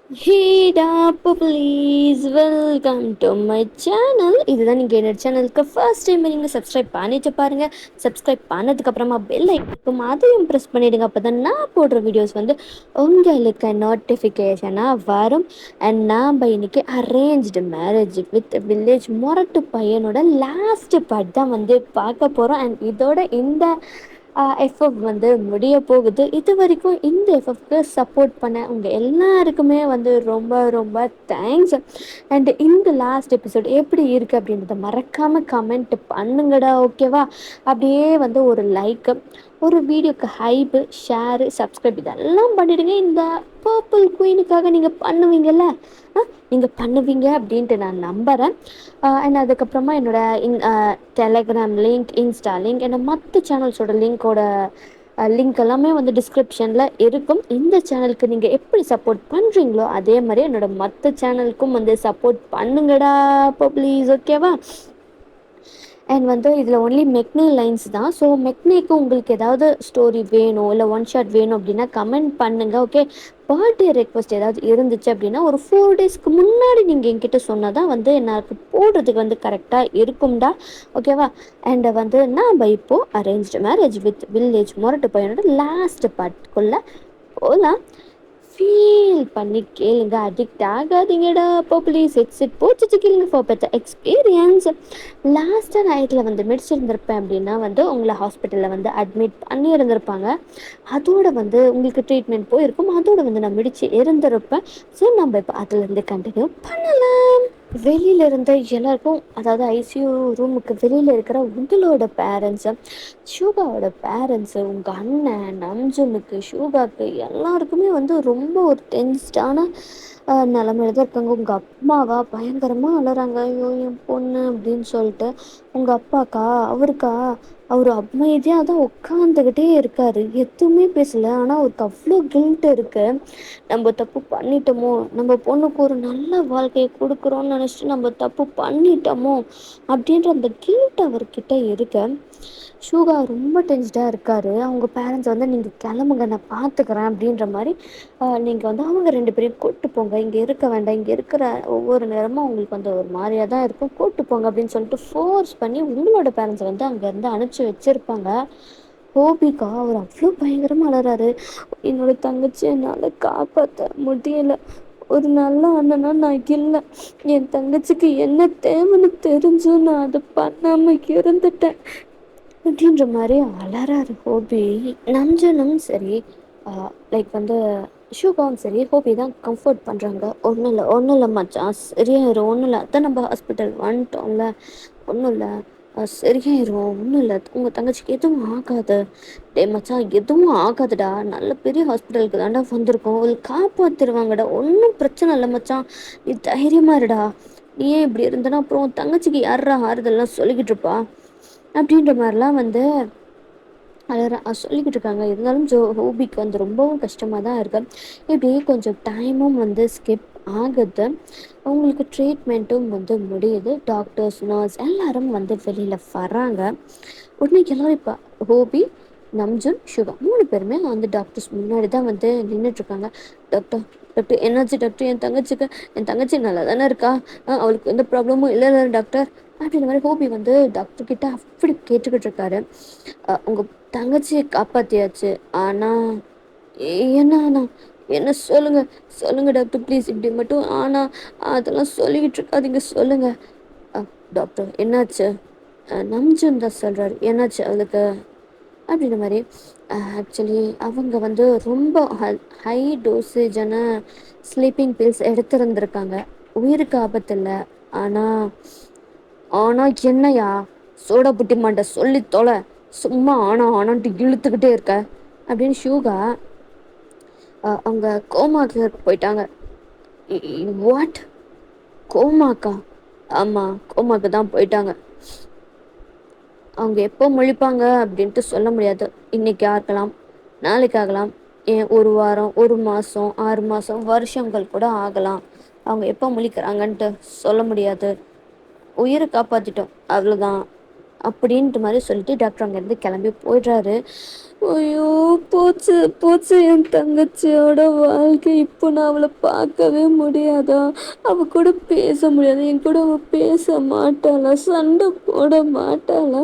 ஹேடா please welcome to my channel. இதுதான் நீங்கள் என்னோட சேனலுக்கு ஃபர்ஸ்ட் டைம் நீங்கள் சப்ஸ்கிரைப் பண்ணிட்டு பாருங்கள். சப்ஸ்கிரைப் பண்ணதுக்கப்புறமா பெல் ஐக்கும் அதையும் ப்ரெஸ் பண்ணிவிடுங்க. அப்போ தான் நான் போடுற வீடியோஸ் வந்து உங்களுக்கு நோட்டிஃபிகேஷனாக வரும். அண்ட் நாம் இன்னைக்கு அரேஞ்ச்டு மேரேஜ் வித் வில்லேஜ் மொரட்டு பையனோட லாஸ்ட் பார்ட் தான் வந்து பார்க்க போகிறோம். அண்ட் இதோட இந்த எஃப்எஃப் வந்து முடிய போகுது. இது வரைக்கும் இந்த எஃப்எஃப்க்கு சப்போர்ட் பண்ண உங்கள் எல்லாருக்குமே வந்து ரொம்ப ரொம்ப தேங்க்ஸ். அண்ட் இந்த லாஸ்ட் எபிசோட் எப்படி இருக்குது அப்படின்றத மறக்காமல் கமெண்ட் பண்ணுங்கடா, ஓகேவா? அப்படியே வந்து ஒரு லைக்கு, ஒரு வீடியோக்கு ஹைப்பு, ஷேரு, சப்ஸ்கிரைப் இதெல்லாம் பண்ணிவிடுங்க. இந்த பர்பிள் குயினுக்காக நீங்கள் பண்ணுவீங்கள்ல, நீங்கள் பண்ணுவீங்க அப்படின்ட்டு நான் நம்புகிறேன். அண்ட் அதுக்கப்புறமா என்னோடய டெலகிராம் லிங்க், இன்ஸ்டா லிங்க், என்னோட மற்ற சேனல்ஸோட லிங்க் எல்லாமே வந்து டிஸ்கிரிப்ஷனில் இருக்கும். இந்த சேனலுக்கு நீங்கள் எப்படி சப்போர்ட் பண்ணுறீங்களோ அதே மாதிரி என்னோடய மற்ற சேனலுக்கும் வந்து சப்போர்ட் பண்ணுங்கடா இப்போ ப்ளீஸ், ஓகேவா? அண்ட் வந்து இதில் ஒன்லி மெக்னே லைன்ஸ் தான். ஸோ மெக்னேக்கு உங்களுக்கு ஏதாவது ஸ்டோரி வேணும் இல்லை ஒன் ஷாட் வேணும் அப்படின்னா கமெண்ட் பண்ணுங்கள், ஓகே? பர்த்டே ரெக்வஸ்ட் ஏதாவது இருந்துச்சு அப்படின்னா ஒரு 4 டேஸ்க்கு முன்னாடி நீங்கள் என்கிட்ட சொன்னால் தான் வந்து எனக்கு போடுறதுக்கு வந்து கரெக்டாக இருக்கும்டா, ஓகேவா? அண்ட் வந்து நான் இப்போது அரேஞ்ச்டு மேரேஜ் வித் வில்லேஜ் மொரட்டு பையனோட லாஸ்ட் பார்ட்டுக்குள்ளே போகலாம். ஃபீல் பண்ணி கேளுங்க, அடிக்ட் ஆகாதீங்கடா அப்போ ப்ளீஸ். ஹெட்செட் போட்டுட்டு கேளுங்க ஃபார் பெட்டர் எக்ஸ்பீரியன்ஸ். லாஸ்ட்டாக நைட்டில் வந்து மெடிச்சிருந்திருப்பேன் அப்படின்னா வந்து உங்களை ஹாஸ்பிட்டலில் வந்து அட்மிட் பண்ணி இருந்திருப்பாங்க. அதோட வந்து உங்களுக்கு ட்ரீட்மெண்ட் போயிருக்கும். அதோட வந்து நான் மிடிச்சு இருந்திருப்பேன். ஸோ நம்ம இப்போ அதுலேருந்து கண்டினியூ பண்ணலாம். வெளியில் இருந்த எல்லாருக்கும், அதாவது ஐசியூ ரூமுக்கு வெளியில் இருக்கிற உங்களோட பேரண்ட்ஸு, ஷூகாவோட பேரண்ட்ஸு, உங்கள் அண்ணன் நம்ஜனுக்கு, ஷூகாக்கு எல்லாருக்குமே வந்து ரொம்ப ஒரு டென்ஸ்டான நிலமையில தான் இருக்காங்க. உங்கள் அம்மாவா பயங்கரமாக அழறாங்க, ஐயோ என் பொண்ணு அப்படின்னு சொல்லிட்டு. உங்கள் அப்பாக்கா, அவர் அமைதியாக தான் உட்காந்துக்கிட்டே இருக்கார், எதுவுமே பேசலை. ஆனால் அவருக்கு அவ்வளோ கில்ட் இருக்குது. நம்ம தப்பு பண்ணிட்டோமோ, நம்ம பொண்ணுக்கு ஒரு நல்ல வாழ்க்கையை கொடுக்குறோன்னு நினச்சிட்டு நம்ம தப்பு பண்ணிட்டோமோ அப்படின்ற அந்த கில்ட் அவர்கிட்ட இருக்க. ஷூகா ரொம்ப டென்ஸ்டாக இருக்கார். அவங்க பேரண்ட்ஸ் வந்து நீங்கள் கிளம்புங்க, நான் பார்த்துக்கிறேன் அப்படின்ற மாதிரி நீங்கள் வந்து அவங்க 2 பேரையும் கூட்டு போங்க, இங்கே இருக்க வேண்டாம், இங்கே இருக்கிற ஒவ்வொரு நேரமும் அவங்களுக்கு வந்து ஒரு மாதிரியாக தான் இருக்கும், கூட்டு போங்க அப்படின்னு சொல்லிட்டு ஃபோர்ஸ் பண்ணி உங்களோட பேரண்ட்ஸை வந்து அங்கேருந்து அனுப்பிச்சி வச்சுருப்பாங்க. ஹோபிகா அவர் அவ்வளோ பயங்கரமாக அழறாரு, என்னோடய தங்கச்சி என்னால் காப்பாற்ற முடியலை, ஒரு நல்ல அண்ணனா நான் இல்லை, என் தங்கச்சிக்கு என்ன தேவைன்னு தெரிஞ்சும் நான் அதை பண்ணாமல் இருந்துட்டேன் அப்படின்ற மாதிரி அலறாரு ஹோபி. நம்ஜனும் சரி, லைக் வந்து ஷூகாவும் சரி, ஹோபி தான் கம்ஃபர்ட் பண்ணுறாங்க. ஒன்றும் இல்லை மச்சான், சரியாயிரும், ஒன்றும் இல்லை, அதான் நம்ம ஹாஸ்பிட்டல் வந்துட்டோம்ல, ஒன்றும் இல்லை, சரியாயிரும், ஒன்றும் இல்லை, உங்கள் தங்கச்சிக்கு எதுவும் ஆகாது. டே மச்சான், எதுவும் ஆகாதுடா, நல்ல பெரிய ஹாஸ்பிட்டலுக்கு தாண்டா வந்திருக்கோம், ஒரு காப்பாற்றிடுவாங்கடா, ஒன்றும் பிரச்சனை இல்லை மச்சான், நீ தைரியமாக இருடா, நீ ஏன் இப்படி இருந்தனா அப்புறம் தங்கச்சிக்கு யாரா ஆறுதல்லாம் சொல்லிக்கிட்டு இருப்பா அப்படின்ற மாதிரிலாம் வந்து சொல்லிக்கிட்டு இருக்காங்க. இருந்தாலும் ஹோபிக்கு வந்து ரொம்பவும் கஷ்டமாக தான் இருக்குது. இப்படியே கொஞ்சம் டைமும் வந்து ஸ்கிப் ஆகுது. அவங்களுக்கு ட்ரீட்மெண்ட்டும் வந்து முடியுது. டாக்டர்ஸ், நர்ஸ் எல்லாரும் வந்து வெளியில் வராங்க. உடனே எல்லோரும் இப்போ ஹோபி, நம்ஜுன், ஷுகா 3 பேருமே வந்து டாக்டர்ஸ் முன்னாடி தான் வந்து நின்றுட்டுருக்காங்க. டாக்டர் டாக்டர் என்னாச்சு டாக்டர், என் தங்கச்சி நல்லா தானே இருக்கா, அவளுக்கு எந்த ப்ராப்ளமும் இல்லை டாக்டர் அப்படின்ற மாதிரி ஹோபி வந்து டாக்டர்கிட்ட அப்படி கேட்டுக்கிட்டு இருக்காரு. உங்கள் தங்கச்சியை காப்பாற்றியாச்சு, ஆனால் என்ன சொல்லுங்க டாக்டர் ப்ளீஸ், இப்படி மட்டும் ஆனால் அதெல்லாம் சொல்லிக்கிட்டு இருக்காதீங்க, சொல்லுங்கள். டாக்டர் என்னாச்சு? நம்ஜன் தான் சொல்கிறாரு, என்னாச்சு அவளுக்கு அப்படின்ற மாதிரி. ஆக்சுவலி அவங்க வந்து ரொம்ப ஹை டோசேஜான ஸ்லீப்பிங் பில்ஸ் எடுத்துருந்துருக்காங்க. உயிருக்கு ஆபத்து இல்லை, ஆனால் என்னையா சோடா புட்டி மாட்ட சொல்லி தொலை, சும்மா ஆனான்ட்டு இழுத்துக்கிட்டே இருக்க அப்படின்னு ஷூகா அவங்க கோமாக்கு போயிட்டாங்க. வாட், கோமாக்கா? ஆமாம், கோமாக்கு தான் போயிட்டாங்க. அவங்க எப்போ முழிப்பாங்க அப்படின்ட்டு சொல்ல முடியாது. இன்றைக்கி ஆகலாம், நாளைக்கு ஆகலாம், ஏன் ஒரு வாரம், ஒரு மாதம், 6 மாதம், வருஷங்கள் கூட ஆகலாம். அவங்க எப்போ முழிக்கிறாங்கன்ட்டு சொல்ல முடியாது. உயிரை காப்பாற்றிட்டோம், அவ்வளோதான் அப்படின்ற மாதிரி சொல்லிட்டு டாக்டர் அங்கேருந்து கிளம்பி போயிடுறாரு. ஐயோ, போச்சு போச்சு என் தங்கச்சியோட வாழ்க்கை. இப்போ நான் அவளை பார்க்கவே முடியாதா? அவ கூட பேச முடியாது, என் கூட அவ பேச மாட்டாளா, சண்டை போட மாட்டாளா?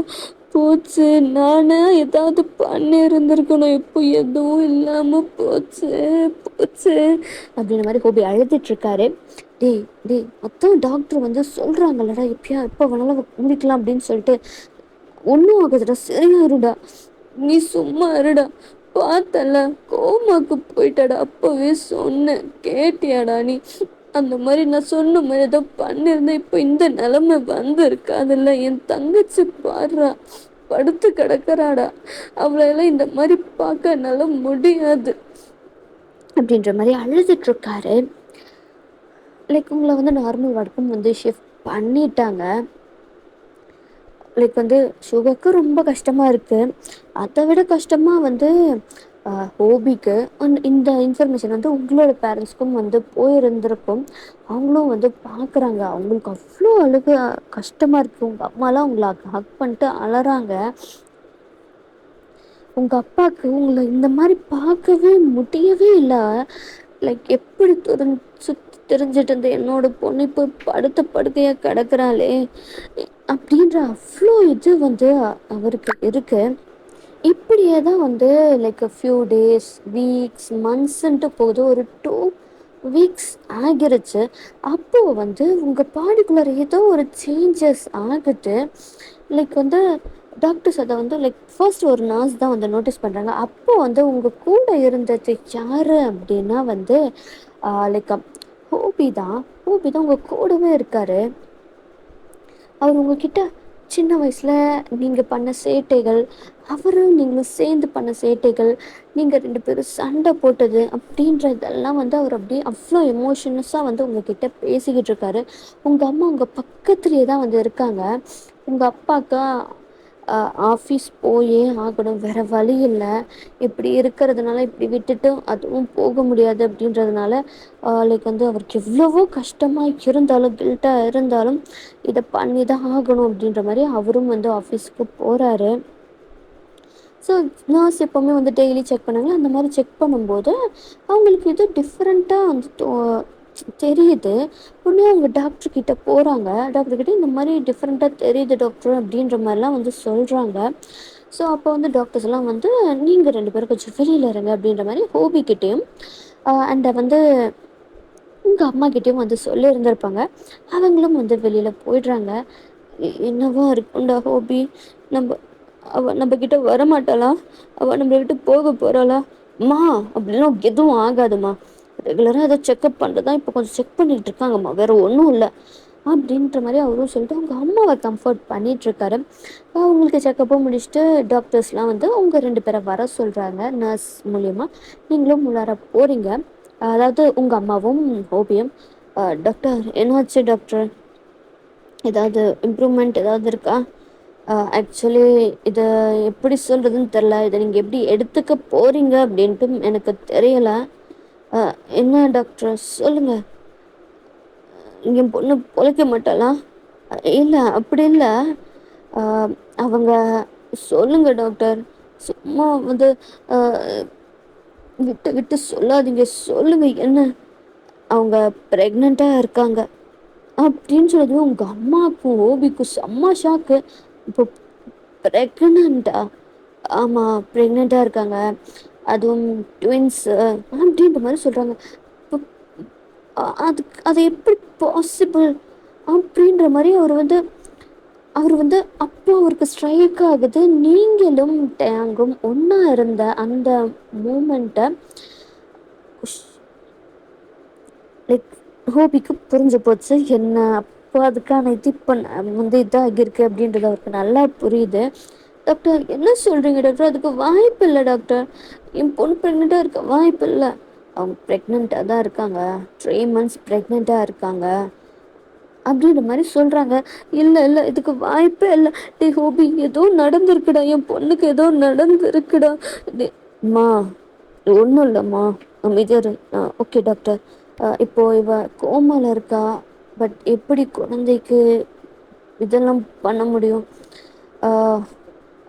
போச்சு, நானே ஏதாவது பண்ணி இருந்திருக்கணும், இப்போ எதுவும் இல்லாம போச்சு போச்சு அப்படின்ற மாதிரி ஹோபி அழுதுட்டு இருக்காரு. டேய் டேய், மொத்தம் டாக்டர் வந்து சொல்றாங்கல்லடா, எப்போ வேணாலும் முடிக்கலாம் அப்படின்னு சொல்லிட்டு, ஒன்றும் ஆகுதுடா, சரியாருடா, நீ சும்மா இருடா, பார்த்தல கோமாக்கு போயிட்டாடா, அப்பவே சொன்னேன், கேட்டியாடா நீ? அந்த மாதிரி நான் சொன்ன மாதிரி ஏதோ பண்ணிருந்தேன், இப்போ இந்த நிலைமை வந்திருக்காதுல்ல. என் தங்கச்சி பாடுறா, படுத்து கிடக்குறாடா, அவளையெல்லாம் இந்த மாதிரி பார்க்க என்னால முடியாது அப்படின்ற மாதிரி அழுதுட்டு இருக்காரு. லைக் உங்களை வந்து நார்மல் வார்டுக்கும் வந்து ஷிஃப்ட் பண்ணிட்டாங்க. லைக் வந்து சுகருக்கு ரொம்ப கஷ்டமாக இருக்குது. அதை விட கஷ்டமாக வந்து ஹோபிக்கு இந்த இன்ஃபர்மேஷன் வந்து உங்களோட பேரண்ட்ஸ்க்கும் வந்து போயிருந்திருக்கும். அவங்களும் வந்து பார்க்குறாங்க. அவங்களுக்கு அவ்வளோ அழுக கஷ்டமாக இருக்குது. உங்கள் அம்மாலாம் உங்களை ஹக் பண்ணிட்டு அழறாங்க. உங்கள் அப்பாவுக்கு உங்களை இந்த மாதிரி பார்க்கவே முடியவே இல்லை. லைக் எப்படி சுற்றி தெரிஞ்சிட்டு இருந்த என்னோட பொண்ணு இப்போ படுத்த படுக்கையாக கிடக்குறாளே அப்படின்ற அவ்வளோ இது வந்து அவருக்கு இருக்கு. இப்படியே தான் வந்து லைக் ஃபியூ டேஸ், வீக்ஸ், மந்த்ஸ்ன்ட்டு போகுது. ஒரு 2 வீக்ஸ் ஆகிருச்சு. அப்போது வந்து உங்கள் பாடிக்குள்ளே ஏதோ ஒரு சேஞ்சஸ் ஆகுது. லைக் வந்து டாக்டர்ஸ் அதை வந்து லைக் ஃபர்ஸ்ட் ஒரு நர்ஸ் தான் வந்து நோட்டீஸ் பண்ணுறாங்க. அப்போது வந்து உங்கள் கூட இருந்தது யார் அப்படின்னா வந்து லைக் ஹோபி தான். ஹோபி தான் உங்கள் கூடவே இருக்கார். அவர் உங்ககிட்ட சின்ன வயசில் நீங்கள் பண்ண சேட்டைகள், அவரும் நீங்களும் சேர்ந்து பண்ண சேட்டைகள், நீங்கள் 2 பேரும் சண்டை போட்டது அப்படின்றதெல்லாம் வந்து அவர் அப்படியே அவ்வளோ எமோஷனஸாக வந்து உங்ககிட்ட பேசிக்கிட்டு இருக்காரு. உங்கள் அம்மா உங்கள் பக்கத்துலேயே தான் வந்து இருக்காங்க. உங்கள் அப்பாவுக்கு ஆஃபீஸ் போயே ஆகணும், வேறு வழி இல்லை. இப்படி இருக்கிறதுனால இப்படி விட்டுட்டு அதுவும் போக முடியாது அப்படின்றதுனால லைக் வந்து அவருக்கு எவ்வளவோ கஷ்டமாக இருந்தாலும், கில்ட்டாக இருந்தாலும் இதை பண்ணி தான் ஆகணும் அப்படின்ற மாதிரி அவரும் வந்து ஆஃபீஸ்க்கு போகிறாரு. ஸோ நர்ஸ் எப்போவுமே வந்து டெய்லி செக் பண்ணாங்களா, அந்த மாதிரி செக் பண்ணும்போது அவங்களுக்கு இது டிஃப்ரெண்ட்டாக வந்து தெரியுது. உடனே அவங்க டாக்டர்கிட்ட போகிறாங்க. டாக்டர்கிட்ட இந்த மாதிரி டிஃப்ரெண்ட்டாக தெரியுது டாக்டர் அப்படின்ற மாதிரிலாம் வந்து சொல்கிறாங்க. ஸோ அப்போ வந்து டாக்டர்ஸ் எல்லாம் வந்து நீங்கள் 2 பேரும் கொஞ்சம் வெளியில் இருங்க அப்படின்ற மாதிரி ஹோபிக்கிட்டேயும் அண்டை வந்து உங்கள் அம்மாக்கிட்டேயும் வந்து சொல்லியிருந்திருப்பாங்க. அவங்களும் வந்து வெளியில் போயிடுறாங்க. என்னவா இருக்குண்டா ஹோபி, நம்மக்கிட்ட வரமாட்டாளா, அவள் நம்மளை விட்டு போக போகிறாளா? அம்மா அப்படிலாம் எதுவும் ஆகாதுமா, ரெகுலராக அதை செக்அப் பண்ணுறது தான், இப்போ கொஞ்சம் செக் பண்ணிகிட்டு இருக்காங்கம்மா, வேறு ஒன்றும் இல்லை அப்படின்ற மாதிரி அவரும் சொல்லிட்டு அவங்க அம்மாவை கம்ஃபர்ட் பண்ணிகிட்ருக்காரு. அவங்களுக்கு செக்கப்பும் முடிச்சுட்டு டாக்டர்ஸ்லாம் வந்து அவங்க 2 பேரை வர சொல்கிறாங்க நர்ஸ் மூலயமா. நீங்களும் உள்ளார போகிறீங்க. அதாவது உங்கள் அம்மாவும் ஹோபியும். டாக்டர் என்னாச்சு டாக்டர், ஏதாவது இம்ப்ரூவ்மெண்ட் ஏதாவது இருக்கா? ஆக்சுவலி இதை எப்படி சொல்கிறதுன்னு தெரில, இதை நீங்கள் எப்படி எடுத்துக்க போகிறீங்க அப்படின்ட்டு எனக்கு தெரியலை. என்ன டாக்டர் சொல்லுங்கள், என் பொண்ணு பொழைக்க மாட்டாளா? இல்லை அப்படி இல்லை, அவங்க சொல்லுங்க டாக்டர், சும்மா வந்து விட்டு விட்டு சொல்லாதீங்க, சொல்லுங்க என்ன. அவங்க ப்ரெக்னெண்ட்டாக இருக்காங்க அப்படின்னு சொல்லுது. உங்கள் அம்மாவுக்கும் ஓபிக்கும் செம்ம ஷாக்கு. இப்போ ப்ரெக்னெண்ட்டா? ஆமாம், ப்ரெக்னெண்ட்டாக இருக்காங்க, அதுவும் ட்வின்ஸு அப்படின்ற மாதிரி சொல்கிறாங்க. இப்போ அது எப்படி பாசிபிள் அப்படின்ற மாதிரி அவர் வந்து அப்போ அவருக்கு ஸ்ட்ரைக் ஆகுது. நீங்களும் டேங்கும் ஒன்றா இருந்த அந்த மூமெண்ட்டை லைக் ஹோபிக்கு புரிஞ்சு போச்சு. என்ன அப்போ அதுக்கான இது இப்போ வந்து இதாகிருக்கு அப்படின்றது அவருக்கு நல்லா புரியுது. டாக்டர் என்ன சொல்கிறீங்க டாக்டர், அதுக்கு வாய்ப்பு இல்லை டாக்டர், என் பொண்ணு ப்ரெக்னெண்ட்டாக இருக்க வாய்ப்பு இல்லை. அவங்க ப்ரெக்னெண்ட்டாக தான் இருக்காங்க, 3 months ப்ரெக்னெண்ட்டாக இருக்காங்க அப்படின்ற மாதிரி சொல்கிறாங்க. இல்லை இல்லை, இதுக்கு வாய்ப்பே இல்லை. டே ஹோபி, ஏதோ நடந்திருக்குடா, என் பொண்ணுக்கு ஏதோ நடந்திருக்குடா. அம்மா ஒன்றும் இல்லைம்மா, அமைதியாரு. ஓகே டாக்டர், இப்போது இவ கோமாவில் இருக்கா, பட் எப்படி குழந்தைக்கு இதெல்லாம் பண்ண முடியும்?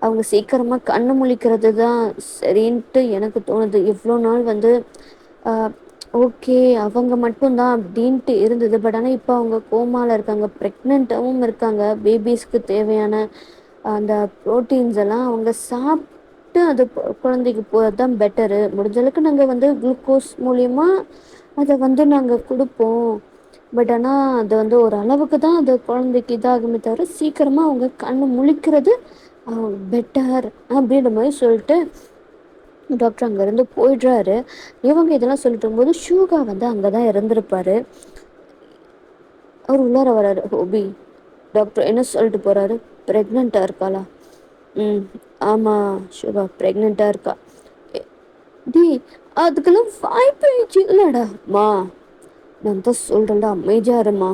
அவங்க சீக்கிரமா கண்ணு முழிக்கிறது தான் சரின்ட்டு எனக்கு தோணுது. இவ்வளோ நாள் வந்து ஓகே அவங்க மட்டும் தான் அப்படின்ட்டு இருந்தது. பட் ஆனால் இப்போ அவங்க கோமால இருக்காங்க. ப்ரெக்னென்ட்டாவும் இருக்காங்க. பேபிஸ்க்கு தேவையான அந்த புரோட்டீன்ஸ் எல்லாம் அவங்க சாப்பிட்டு அது குழந்தைக்கு போகிறது தான் பெட்டரு. முடிஞ்ச அளவுக்கு நாங்கள் வந்து குளுக்கோஸ் மூலியமா அதை வந்து நாங்கள் கொடுப்போம். பட் ஆனால் அது வந்து ஒரு அளவுக்கு தான் அது குழந்தைக்கு இதாகுமே தவிர சீக்கிரமாக அவங்க கண்ணு முழிக்கிறது பெட்டர் அப்படின்ற மாதிரி சொல்லிட்டு டாக்டர் அங்கேருந்து போயிடுறாரு. இவங்க இதெல்லாம் சொல்லிட்டு இருக்கும்போது ஷூகா வந்து அங்கே தான் இருந்திருப்பாரு. அவர் உள்ளார வராரு. ஹோபி டாக்டர் என்ன சொல்லிட்டு போகிறாரு? ப்ரெக்னெண்ட்டாக இருக்காளா? ம் ஆமாம் ஷூகா ப்ரெக்னெண்ட்டாக இருக்கா. டி அதுக்கெல்லாம் வாய்ப்பு இல்லைடாம்மா. நான் தான் சொல்கிறேன்டா அமைதியாக இருமா.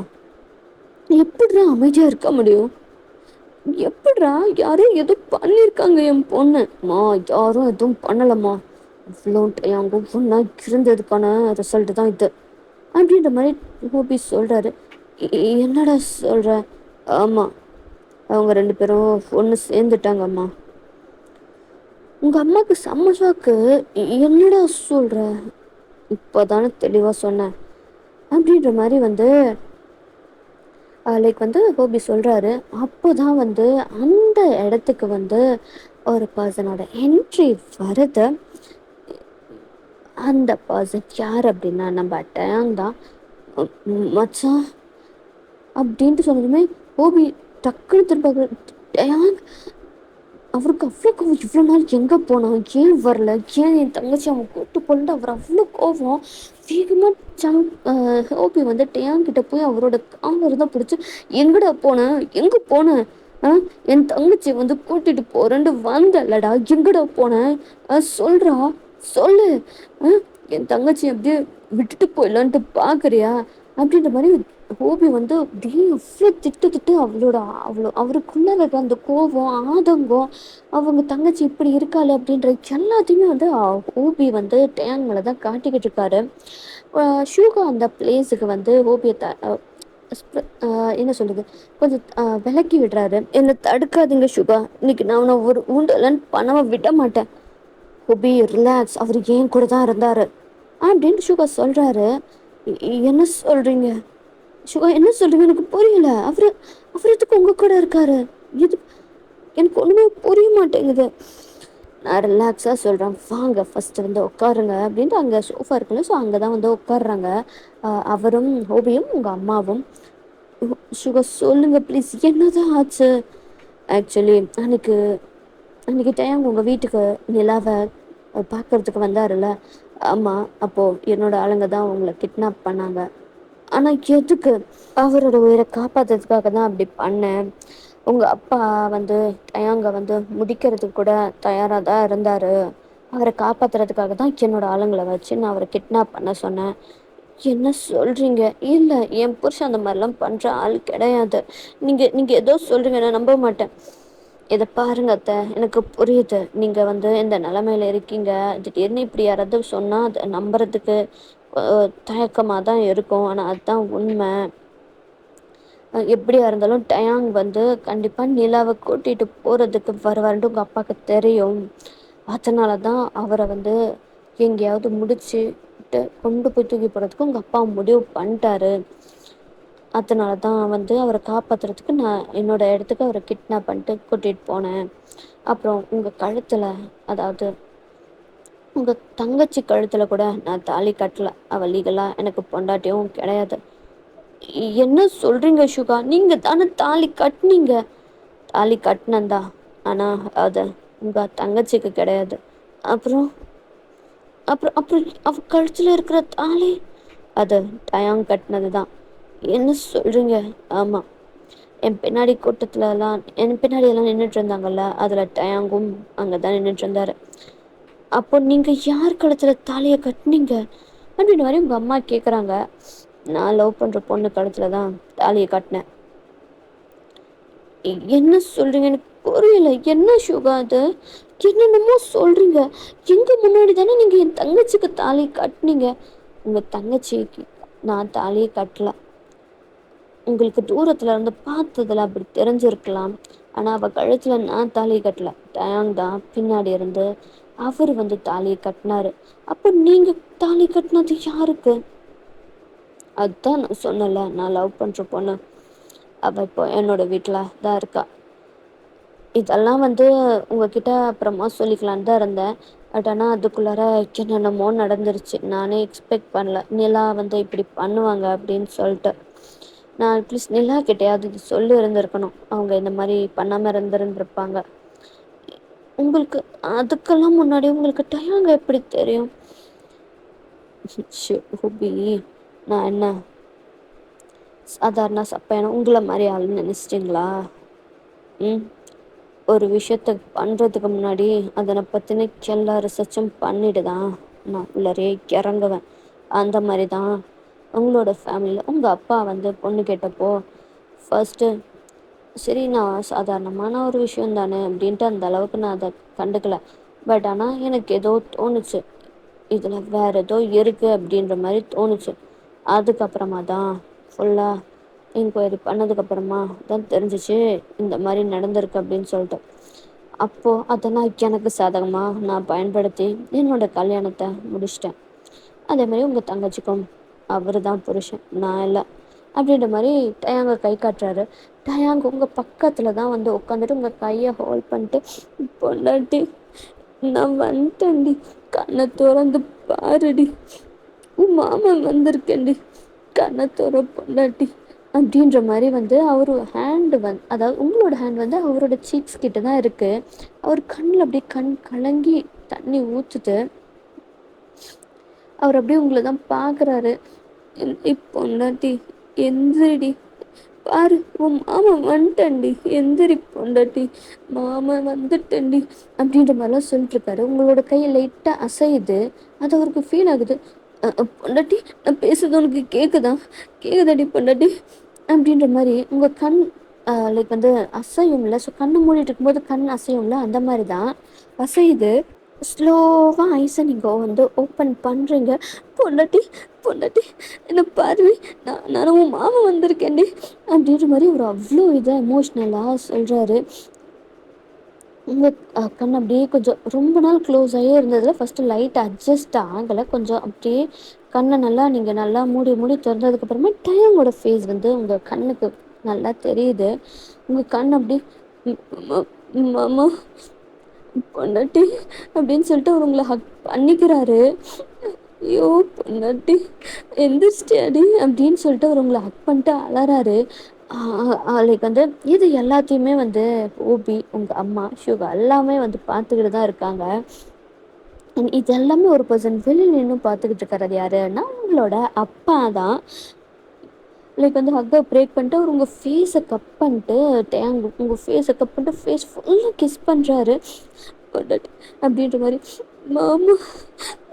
எப்படிடா அமைதியாக இருக்க முடியும்? எப்படிடா யாரும் எதுவும் பண்ணியிருக்காங்க என் பொண்ணுமா? யாரும் எதுவும் பண்ணலம்மா. இவ்வளோ என் ஒவ்வொன்றா இருந்ததுக்கான ரிசல்ட் தான் இது அப்படின்ற மாதிரி ஹோபி சொல்கிறாரு. என்னடா சொல்கிற? ஆமாம் அவங்க 2 பேரும் ஒன்று சேர்ந்துட்டாங்கம்மா. உங்கள் அம்மாவுக்கு செம்ம ஷாக்கு. என்னடா சொல்கிற? இப்போ தானே தெளிவாக சொன்னேன் அப்படின்ற மாதிரி வந்து லைக் வந்து ஹோபி சொல்கிறாரு. அப்போ தான் வந்து அந்த இடத்துக்கு வந்து ஒரு பர்சனோட என்ட்ரி வருது. அந்த பர்சன் யார் அப்படின்னா நம்ம டயாங் தான். மச்சான் அப்படின்ட்டு சொன்னதுமே ஹோபி டக்குன்னு திரும்ப டயாங் அவருக்கு அவ்வளோ கோவம். இவ்வளோ நாள் எங்கே போனான்? ஏன் வரல? ஏன் என் தங்கச்சி அவன் கூட்டு போலன்ட்டு அவர் அவ்வளோ கோவம். வேகமாக ஹோபி வந்து டேயாங்கிட்ட போய் அவரோட காலர் தான் பிடிச்சி எங்கடா போனேன்? எங்கே போனேன்? என் தங்கச்சி வந்து கூட்டிட்டு போறேன்ட்டு வந்தல்லடா, எங்கடா போனேன்? சொல்றா சொல்லு. என் தங்கச்சி அப்படியே விட்டுட்டு போயிடலான்ட்டு பார்க்குறியா அப்படின்ற மாதிரி ஹோபி வந்து அப்படியே அவ்வளோ திட்டு அவருக்குள்ள இருக்க அந்த கோபம் ஆதங்கம் அவங்க தங்கச்சி இப்படி இருக்காளே அப்படின்ற எல்லாத்தையுமே வந்து ஹோபி வந்து டேங் மேலே தான் காட்டிக்கிட்டு இருக்காரு. ஷூகா அந்த பிளேஸுக்கு வந்து ஹோபியை என்ன சொல்றது கொஞ்சம் விலக்கி விடுறாரு. என்னை தடுக்காதீங்க ஷுகா, இன்னைக்கு நான் அவனை ஒரு ஊண்டலன்னு பண்ணாமல் விட மாட்டேன். ஹோபி ரிலாக்ஸ், அவர் ஏன் கூட தான் இருந்தாரு அப்படின்னு ஷுகா சொல்றாரு. என்ன சொல்றீங்க ஷுகா? என்ன சொல்றீங்க? எனக்கு புரியல. அவர் எதுக்கு உங்க கூட இருக்காரு? இது எனக்கு ஒண்ணுமே புரிய மாட்டேங்குது. நான் ரிலாக்ஸாக சொல்கிறேன், வாங்க ஃபஸ்ட்டு வந்து உட்காருங்க அப்படின்ட்டு அங்கே சோஃபா இருக்குல்ல, ஸோ அங்கே தான் வந்து உட்காடுறாங்க. அவரும் ஹோபியும் உங்கள் அம்மாவும். ஷுகர் சொல்லுங்கள் ப்ளீஸ், என்னதான் ஆச்சு? ஆக்சுவலி அன்னைக்கு டைம் உங்கள் வீட்டுக்கு நிலாவை பார்க்கறதுக்கு வந்தாருல்ல. ஆமாம், அப்போது என்னோட ஆளுங்க தான் உங்களை கிட்னாப் பண்ணாங்க. ஆனால் எதுக்கு? அவரோட உயிரை காப்பாற்றுறதுக்காக தான் அப்படி பண்ணேன். உங்கள் அப்பா வந்து டயாங்க வந்து முடிக்கிறதுக்கு கூட தயாராக தான் இருந்தார். அவரை காப்பாற்றுறதுக்காக தான் என்னோட ஆளுங்களை வச்சு நான் அவரை கிட்னாப் பண்ண சொன்னேன். என்ன சொல்கிறீங்க? இல்லை, என் புருஷன் அந்த மாதிரிலாம் பண்ணுற ஆள் கிடையாது. நீங்கள் ஏதோ சொல்கிறீங்க, நான் நம்ப மாட்டேன். இதை பாருங்க அத்தை, எனக்கு புரியுது நீங்கள் வந்து இந்த நிலமையில இருக்கீங்க. திடீர்னு இப்படி யாராவது சொன்னால் அதை நம்புறதுக்கு தயக்கமாக தான் இருக்கும். ஆனால் அதுதான் உண்மை. எப்படியா இருந்தாலும் டயாங் வந்து கண்டிப்பாக நிலாவை கூட்டிகிட்டு போகிறதுக்கு வருவாருன்ட்டு உங்கள் அப்பாவுக்கு தெரியும். அதனால தான் அவரை வந்து எங்கேயாவது முடிச்சுட்டு கொண்டு போய் தூக்கி போடுறதுக்கு உங்கள் அப்பா முடிவு பண்ணிட்டாரு. அதனால தான் வந்து அவரை காப்பாற்றுறதுக்கு நான் என்னோடய இடத்துக்கு அவரை கிட்னாப் பண்ணிட்டு கூட்டிகிட்டு போனேன். அப்புறம் உங்கள் கழுத்தில், அதாவது உங்கள் தங்கச்சி கழுத்தில் கூட நான் தாலி கட்டலை. அவள் லீகலாக எனக்கு பொண்டாட்டியும் கிடையாது. என்ன சொல்கிறீங்க ஷுகா? நீங்கள் தானே தாலி கட்டினீங்க. தாலி கட்டினந்தா, ஆனால் அது உங்கள் தங்கச்சிக்கு கிடையாது. அப்புறம் அப்புறம் அப்புறம் அவ கழுத்தில் இருக்கிற தாலி அது டயாங் கட்டினது தான். என்ன சொல்கிறீங்க? ஆமாம், என் பின்னாடி கூட்டத்துலலாம் என் பின்னாடியெல்லாம் நின்றுட்டு இருந்தாங்கல்ல, அதில் டயாங்கும் அங்கே தான் நின்றுட்டு இருந்தார். அப்போ நீங்கள் யார் கழுத்தில் தாலியை கட்டினீங்க அப்படின்னு மாதிரி உங்கள் அம்மா கேட்குறாங்க. நான் லவ் பண்ணுற பொண்ணு கழுத்தில் தான் தாலியை கட்டினேன். என்ன சொல்கிறீங்க? எனக்கு புரியல. என்ன ஷுகா அது? என்னென்னமோ சொல்கிறீங்க. எங்கள் முன்னாடி தானே நீங்கள் என் தங்கச்சிக்கு தாலி கட்டினீங்க. உங்கள் தங்கச்சிக்கு நான் தாலியை கட்டல. உங்களுக்கு தூரத்துல இருந்து பார்த்ததுல அப்படி தெரிஞ்சிருக்கலாம். ஆனா அவ கழுத்துல நான் தாலி கட்டல. டயாங் தான் பின்னாடி இருந்து அவரு வந்து தாலிய கட்டினாரு. அப்ப நீங்க தாலி கட்டினது யாருக்கு? அதான் நான் சொன்னல, நான் லவ் பண்ற பொண்ணு. அவ இப்போ என்னோட வீட்டுல தான் இருக்கா. இதெல்லாம் வந்து உங்ககிட்ட அப்புறமா சொல்லிக்கலான்னு தான் இருந்தேன். பட் ஆனா அதுக்குள்ளார என்னென்னமோ நடந்துருச்சு. நானே எக்ஸ்பெக்ட் பண்ணல. நிலா வந்து இப்படி பண்ணுவாங்க அப்படின்னு சொல்லிட்டு. நான் அட்லீஸ்ட் நிலா கிட்டயாவது இது சொல்லி இருந்திருக்கணும். அவங்க இந்த மாதிரி பண்ணாம இருந்திருந்திருப்பாங்க. உங்களுக்கு அதுக்கெல்லாம் முன்னாடி உங்களுக்கு டயாங்க எப்படி தெரியும்? ஹுபி, நான் என்ன சாதாரண சப்பையான உங்களை மாதிரி ஆளுன்னு நினைச்சிட்டிங்களா? ம் ஒரு விஷயத்த பண்ணுறதுக்கு முன்னாடி அதனை பற்றின எல்லா ரிசர்ச்சும் பண்ணிட்டு தான் நான் உள்ளரே இறங்குவேன். அந்த மாதிரி தான் உங்களோட ஃபேமிலியில் உங்கள் அப்பா வந்து பொண்ணு கேட்டப்போ ஃபர்ஸ்ட்டு சரி நான் சாதாரணமான ஒரு விஷயம் தானே அப்படின்ட்டு அந்த அளவுக்கு நான் அதை கண்டுக்கல. பட் ஆனால் எனக்கு ஏதோ தோணுச்சு, இதில் வேற ஏதோ இருக்குது அப்படின்ற மாதிரி தோணுச்சு. அதுக்கப்புறமா தான் ஃபுல்லாக என்கொயரி பண்ணதுக்கப்புறமா தான் தெரிஞ்சிச்சு இந்த மாதிரி நடந்திருக்கு அப்படின்னு சொல்லிட்டு. அப்போது அதெல்லாம் எனக்கு சாதகமாக நான் பயன்படுத்தி என்னோட கல்யாணத்தை முடிச்சிட்டேன். அதே மாதிரி உங்கள் தங்கச்சிக்கும் அவர் தான் புருஷன், நான் இல்லை அப்படின்ற மாதிரி டயாங்க கை காட்டுறாரு. டயாங்க உங்கள் பக்கத்தில் தான் வந்து உட்காந்துட்டு உங்கள் கையை ஹோல்ட் பண்ணிட்டு பொண்டாட்டி நான் வந்துட்டேன்டி, கண்ணை திறந்து பாருடி, உன் மாமன் வந்திருக்கேன்டி, கண்ணை திற பொண்டாட்டி அப்படின்ற மாதிரி வந்து அவரு ஹேண்டு அதாவது உங்களோட ஹேண்ட் வந்து அவரோட சீக்ஸ் கிட்ட தான் இருக்கு. அவர் கண்ணில் அப்படியே கண் கலங்கி தண்ணி ஊற்றுட்டு அவர் அப்படியே உங்களை தான் பார்க்குறாரு. பொண்டாட்டி எந்திரிடி, பாரு உன் மாமன் வந்துட்டேன்டி, எந்திரி பொண்டாட்டி, மாமன் வந்துட்டேன்டி அப்படின்ற மாதிரிலாம் சொல்லிட்டுருக்காரு. உங்களோட கையை லைட்டாக அசையுது. அது அவருக்கு ஃபீல் ஆகுது. பொண்டாட்டி நான் பேசுறது உனக்கு கேட்குதாடி பொண்டாட்டி அப்படின்ற மாதிரி உங்கள் கண் லைக் வந்து அசையும்ல. ஸோ கண்ணை மூடிட்டு இருக்கும்போது கண் அசையும்ல, அந்த மாதிரி தான் அசையுது. ஸ்லோவாக ஐஸை நீங்கள் வந்து ஓப்பன் பண்ணுறீங்க. பொண்டாட்டி பொண்டாட்டி என்ன பாரு, நானும் உன் மாமா வந்திருக்கேன்டி அப்படின்ற மாதிரி ஒரு அவ்வளோ இதாக எமோஷ்னலாக சொல்கிறாரு. உங்கள் கண் அப்படியே கொஞ்சம் ரொம்ப நாள் க்ளோஸ் ஆகியே இருந்ததில் ஃபஸ்ட்டு லைட் அட்ஜஸ்ட் ஆகலை. கொஞ்சம் அப்படியே கண்ணை நல்லா நீங்கள் நல்லா மூடி மூடி திறந்ததுக்கப்புறமா டயங்கோட ஃபேஸ் வந்து உங்கள் கண்ணுக்கு நல்லா தெரியுது. உங்கள் கண் அப்படி மாமா பொண்டாட்டி அப்படின்னு சொல்லிட்டு அவர் உங்களை ஹக் பண்ணிக்கிறாரு. ஐயோ பொண்டாட்டி எந்திரிச்சிட்டியாடி அப்படின்னு சொல்லிட்டு அவர் உங்களை ஹக் பண்ணிட்டு அலறாரு. லைக் வந்து இது எல்லாத்தையுமே வந்து ஓபி உங்கள் அம்மா ஷுகா எல்லாமே வந்து பார்த்துக்கிட்டு தான் இருக்காங்க. இது எல்லாமே ஒரு பர்சன் வெளியில் இன்னும் பார்த்துக்கிட்டு இருக்கிறது யாருன்னா உங்களோட அப்பா தான். லைக் வந்து ஹக்கை பிரேக் பண்ணிட்டு அவர் உங்கள் ஃபேஸை கப் பண்ணிட்டு உங்கள் ஃபேஸை கப் பண்ணிட்டு ஃபேஸ் ஃபுல்லாக கிஸ் பண்ணுறாரு. பொண்டாட்டி அப்படின்ற மாதிரி மாமா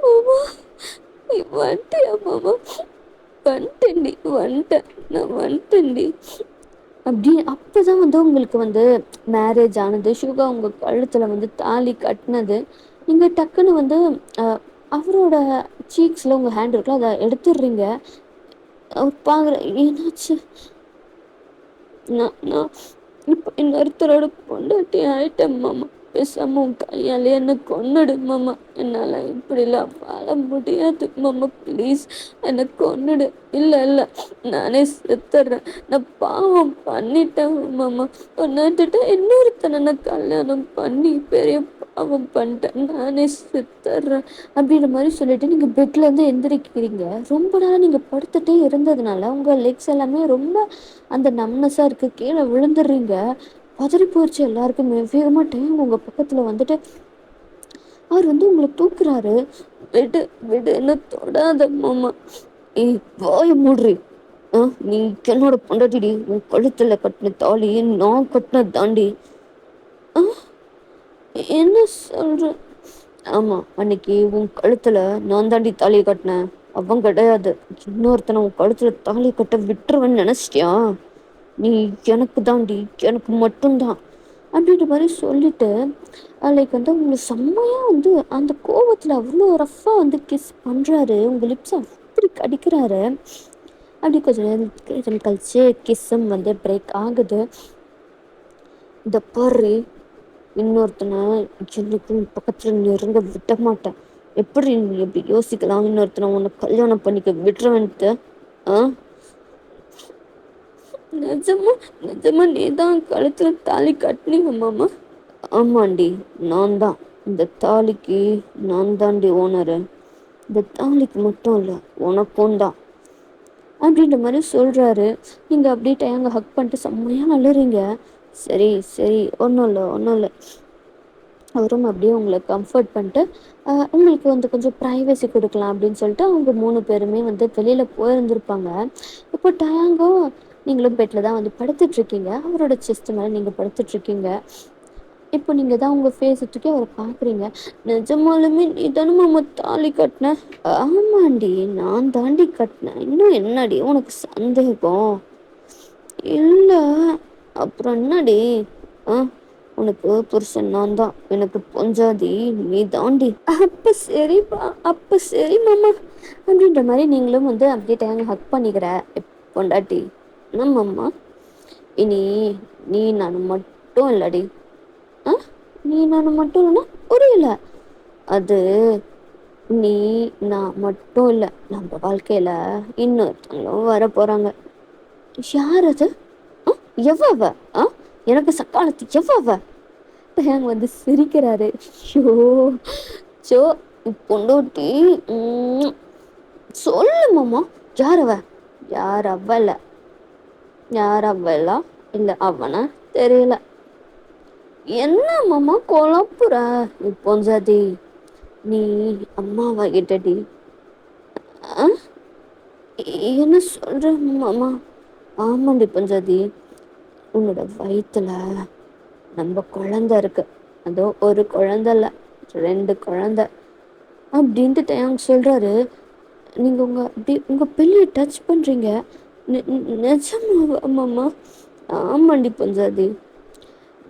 மாமா வந்துட்டியா மாமா, வந்துட்டேன்டி வந்துட்டேன் நான் வந்துட்டேன்டி அப்படி. அப்போ தான் வந்து உங்களுக்கு வந்து மேரேஜ் ஆனது, ஷுகா உங்கள் கழுத்தில் வந்து தாலி கட்டினது. நீங்கள் டக்குன்னு வந்து அவரோட சீக்ஸில் உங்கள் ஹேண்ட் இருக்குல்ல அதை எடுத்துடுறீங்க. அவர் பார்க்குற என்னாச்சு, நான் இப்போ இன்னொருத்தரோட பொண்டாட்டி ஆயிட்டேன் மாமா, பேசாம உன் கையாலே என்ன கொன்னுடு மாமா, என்னால் இப்படிலாம் வாழ முடியாது மாமா, ப்ளீஸ் என்னை கொன்னுடு. இல்லை இல்லை நானே செத்துடுறேன், நான் பாவம் பண்ணிட்டேன் மாமா, ஒன்னுட்டு இன்னொருத்தனை நான் கல்யாணம் பண்ணி பெரிய பாவம் பண்ணிட்டேன், நானே செத்துடுறேன் அப்படின்ற மாதிரி சொல்லிட்டு நீங்கள் பெட்லேருந்து எந்திரிக்கிறீங்க. ரொம்ப நேரம் நீங்கள் படுத்துகிட்டே இருந்ததுனால உங்கள் லெக்ஸ் எல்லாமே ரொம்ப அந்த நம்னஸாக இருக்குது. கீழே விழுந்துடுறீங்க. பதறி போயிடுச்சு எல்லாருக்குமே. வேகமாக டைம் உங்கள் பக்கத்தில் வந்துட்டு அவர் வந்து உங்களை தூக்குறாரு. விடு விடு என்ன தொடாத மாமா, வாய மூடுறி, நீ என்னோட பொண்டாட்டிடி, உன் கழுத்தில் கட்டின தாலி நான் கட்டின தாண்டி. என்ன சொல்ற? ஆமா அன்னைக்கு உன் கழுத்துல நான் தாண்டி தாலியை கட்டினேன், அவன் கிடையாது. இன்னொருத்தனை உன் கழுத்துல தாலி கட்ட விட்டுருவேன்னு நினைச்சிட்டியா? நீ எனக்கு தாண்டி, எனக்கு மட்டும்தான் அப்படின்ற மாதிரி சொல்லிட்டு லைக் வந்து உங்களுக்கு செம்மையாக வந்து அந்த கோவத்தில் அவ்வளோ ரஃப்பாக வந்து கிஸ் பண்ணுறாரு. உங்கள் லிப்ஸ் அப்படி கடிக்கிறாரு. அப்படி கொஞ்சம் கழிச்சு கிஸ்ஸும் வந்து பிரேக் ஆகுது. இந்த பாரு, இன்னொருத்தனை எனக்கு பக்கத்துல நெருங்க விட மாட்டேன். எப்படி நீ எப்படி யோசிக்கலாம் இன்னொருத்தனை உன்னை கல்யாணம் பண்ணிக்க விடுறவன்ட்டு? ஆ, நிஜமா நிஜமா நீதான் கழுத்துல தாலி கட்டினீங்க மாமா? ஆமாண்டி, நான் தான். இந்த தாலிக்கு நான் தாண்டி ஓனரு. இந்த தாலிக்கு மட்டும் இல்லை, உனக்கும் தான் அப்படின்ற மாதிரி சொல்றாரு. நீங்க அப்படியே டயங்க ஹக் பண்ணிட்டு செம்மையா அழுறீங்க. சரி சரி, ஒன்றும் இல்லை ஒன்றும் இல்லை. அவரும் அப்படியே உங்களை கம்ஃபர்ட் பண்ணிட்டு உங்களுக்கு வந்து கொஞ்சம் ப்ரைவசி கொடுக்கலாம் அப்படின்னு சொல்லிட்டு அவங்க 3 பேருமே வந்து வெளியில் போயிருந்திருப்பாங்க. இப்போ டயாங்கோ நீங்களும் பெட்டில் தான் வந்து படுத்துட்ருக்கீங்க. அவரோட செஸ்ட் மேலே நீங்கள் படுத்துட்ருக்கீங்க. இப்போ நீங்கள் தான் உங்கள் ஃபேஸை தூக்கி அவரை பார்க்குறீங்க. நிஜமாலுமே நீ தானே தாலி கட்டின? ஆமாண்டி, நான் தாண்டி கட்டினேன். இன்னும் என்னடி உனக்கு சந்தேகம்? இல்லை, அப்புறம் என்னடி? ஆ, உனக்கு புருஷன் நான் தான், எனக்கு பொஞ்சாதி நீ தாண்டி. அப்ப சரிப்பா, அப்ப சரி மாமா அப்படின்ற மாதிரி நீங்களும் வந்து அப்படியே டேங்க ஹக் பண்ணிக்கிற பொண்டாட்டி. என்னம்மா, இனி நீ நான் மட்டும் இல்லடி. ஆ, நீ நான் மட்டும் இல்லைன்னா புரியல. அது நீ நான் மட்டும் இல்லை, நம்ம வாழ்க்கையில இன்னொருத்தவங்களும் வர போறாங்க. யார் அது? ஆ, எவ்வளவ? ஆ, எனக்கு சக்காலத்து எவ்வளவ? டேங் வந்து சிரிக்கிறாரு. ஷோ ஷோ பொண்டோட்டி, சொல்லு மாமா. யார் அவ? யார் அவள? யார் அவளா? இல்லை அவனா தெரியல. என்ன மாமா குழப்புற? பொஞ்சாதி, நீ அம்மாவா கிட்டடி? ஆ, என்ன சொல்ற மாமா? ஆமாண்டி பஞ்சாதி, உன்னோட வயிற்றுல நம்ம குழந்தை இருக்கு. அதோ ஒரு குழந்தை இல்லை, 2 குழந்தை அப்படின்ட்டு டேங் சொல்கிறாரு. நீங்கள் அப்படி உங்கள் பிள்ளையை டச் பண்ணுறீங்க. நிஜமாவா மாமா? ஆமாண்டி பஞ்சாதி,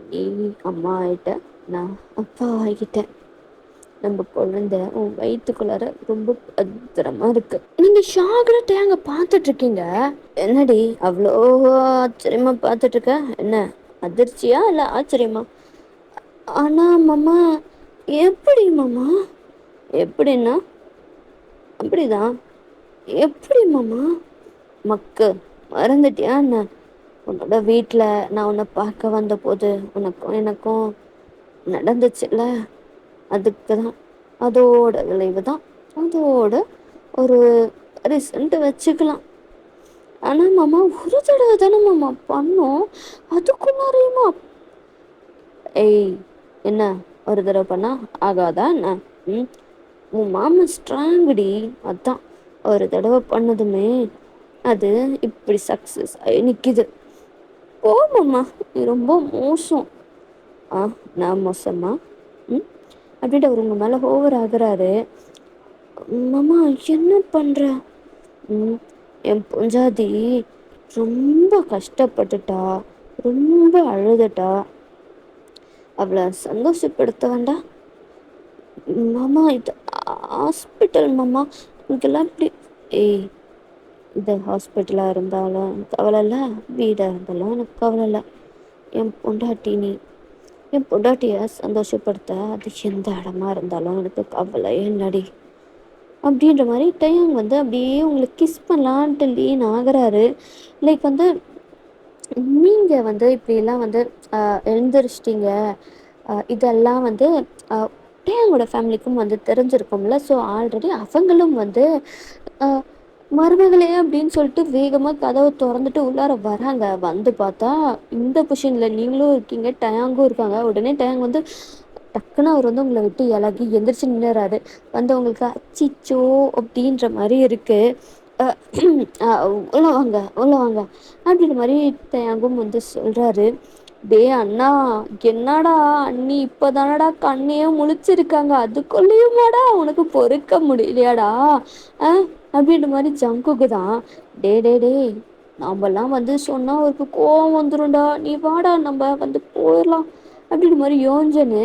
நீ அம்மா ஆகிட்ட, நான் அப்பா ஆகிட்டேன். நம்ம குழந்தை உன் வயிற்றுக்குள்ளார ரொம்ப பத்திரமா இருக்கு. நீங்க ஷாக்ல டேங்க பார்த்துட்டு இருக்கீங்க. என்னடி அவ்வளோ ஆச்சரியமா பார்த்துட்டு இருக்க? என்ன அதிர்ச்சியா இல்லை ஆச்சரியமா? ஆனா மாமா, எப்படி மாமா? எப்படின்னா அப்படிதான். எப்படி மாமா? மக்கு மறந்துட்டியா என்ன? உன்னோட வீட்டில் நான் உன்னை பார்க்க வந்தபோது உனக்கும் எனக்கும் நடந்துச்சுல்ல, அதுக்கு தான். அதோட விளைவு தான், அதோட ஒரு ரிசல்ட் வச்சுக்கலாம். ஆனால் மாமா, ஒரு தடவை தானே மாமா பண்ணோம், அதுக்குள்ளாரையுமா? ஏய், என்ன ஒரு தடவை பண்ணா ஆகாதா என்ன? ம், உன் மாமா ஸ்ட்ராங்குடி, அதான் ஒரு தடவை பண்ணதுமே அது இப்படி சக்ஸஸ் ஆகி நிற்கிது. ஓ மாமா, நீ ரொம்ப மோசம். ஆ, நான் மோசமா? ம், அப்படின்ட்டு அவர் உங்கள் மேலே ஓவர் ஆகுறாரு. மாமா என்ன பண்ணுற? ம், என் பொஞ்சாதி ரொம்ப கஷ்டப்பட்டுட்டா, ரொம்ப அழுதுட்டா. அவளை சந்தோஷப்படுத்த வேண்டாம் மாமா. இது ஹாஸ்பிட்டல் மாமா, இங்கெல்லாம் இப்படி. ஏய், இது ஹாஸ்பிட்டலாக இருந்தாலும் எனக்கு கவலை இல்லை, வீடாக இருந்தாலும் எனக்கு கவலை இல்லை. என் பொண்டாட்டி நீ, என் பொண்டாட்டியை சந்தோஷப்படுத்த அது எந்த இடமா இருந்தாலும் எனக்கு கவலை என்னடி அப்படின்ற மாதிரி டைம் வந்து அப்படியே உங்களை கிஸ் பண்ணலான்ட்டு லீன் ஆகுறாரு. லைக் வந்து நீங்கள் வந்து இப்படியெல்லாம் வந்து எழுந்திரிச்சிட்டிங்க. இதெல்லாம் வந்து டேங்கோட ஃபேமிலிக்கும் வந்து தெரிஞ்சிருக்கும்ல. ஸோ ஆல்ரெடி அவங்களும் வந்து மருமகளே அப்படின்னு சொல்லிட்டு வேகமாக கதவை திறந்துட்டு உள்ளார வராங்க. வந்து பார்த்தா இந்த பொசிஷனில் நீங்களும் இருக்கீங்க, டயாங்கும் இருக்காங்க. உடனே டயாங் வந்து டக்குன்னு அவர் வந்து உங்களை விட்டு இலகி எந்திரிச்சு நின்னுறாரு. வந்து உங்களுக்கு அச்சிச்சோ அப்படின்ற மாதிரி இருக்கு. உள்ள வாங்க உள்ள வாங்க அப்படின்ற மாதிரி டயாங்கும் வந்து சொல்கிறாரு. டே அண்ணா, என்னடா அண்ணி இப்போதானடா கண்ணையே முழிச்சிருக்காங்க, அதுக்குள்ளேயுமாடா உனக்கு பொறுக்க முடியலையாடா அப்படின்ற மாதிரி ஜங்குக்கு தான். டே டே டே, நாமெல்லாம் வந்து சொன்னால் அவருக்கு கோவம் வந்துடும்டா, நீ வாடா நம்ம வந்து போயிடலாம் அப்படின்ற மாதிரி யோஞ்சனு.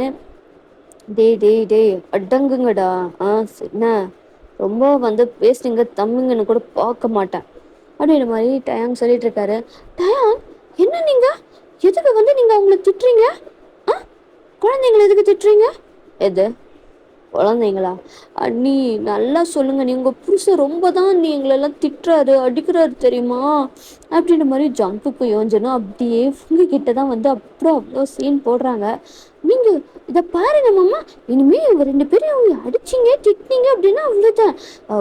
டேய் டேய் டேய், அடங்குங்கடா. என்ன ரொம்ப வந்து பேசுறீங்க, தம்பிங்கன்னு கூட பார்க்க மாட்டேன். அப்படின்ற மாதிரி டயாங் சொல்லிட்டு இருக்காரு. டயாங், என்ன நீங்க எதுக்கு வந்து நீங்க அவங்கள திட்டுறீங்க? ஆ, குழந்தைங்களை எதுக்கு திட்டுறீங்க? எது குழந்தைங்களா? அண்ணி நல்லா சொல்லுங்க, நீ உங்க புருஷன் ரொம்ப தான் நீ எங்களெல்லாம் திட்டுறாரு அடிக்கிறாரு தெரியுமா? அப்படின்ற மாதிரி ஜங்குக்கு யோஞ்சனும் அப்படியே உங்க கிட்ட தான் வந்து அப்புறம் அவ்வளோ சீன் போடுறாங்க. நீங்க இதை பாருங்க மாமா, இனிமே இவங்க 2 பேரும் அவங்க அடிச்சிங்க திட்டினீங்க அப்படின்னா அவ்வளோதான்,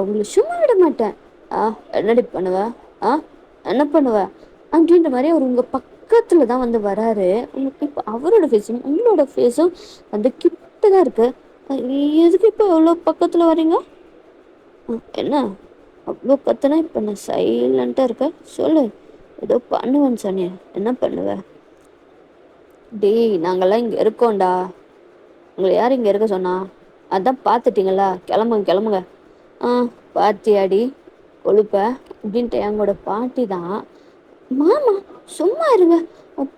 உங்களை சும்மா விட மாட்டேன். என்னடி பண்ணுவ? ஆ என்ன பண்ணுவ? அப்படின்ற மாதிரி அவர் உங்க பக்கத்துல தான் வந்து வராரு. உங்களுக்கு இப்போ அவரோட ஃபேஸும் உங்களோட ஃபேஸும் வந்து கிட்ட தான் இருக்கு. எதுக்கு இப்போ அவ்வளோ பக்கத்துல வரீங்க? என்ன அவ்வளோ கத்துனா இப்போ நான் சைலண்டா இருக்கேன்? சொல்லு, ஏதோ பண்ணுவேன்னு சொன்னேன், என்ன பண்ணுவ? டேய், நாங்கெல்லாம் இங்க இருக்கோம்டா, உங்களை யார் இங்க இருக்க சொன்னா? அதான் பார்த்துட்டீங்களா, கிளம்புங்க கிளம்புங்க. பாத்தியாடி கொழுப்ப அப்படின்ட்டு எங்களோட பாட்டி தான். மாமா சும்மா இருங்க,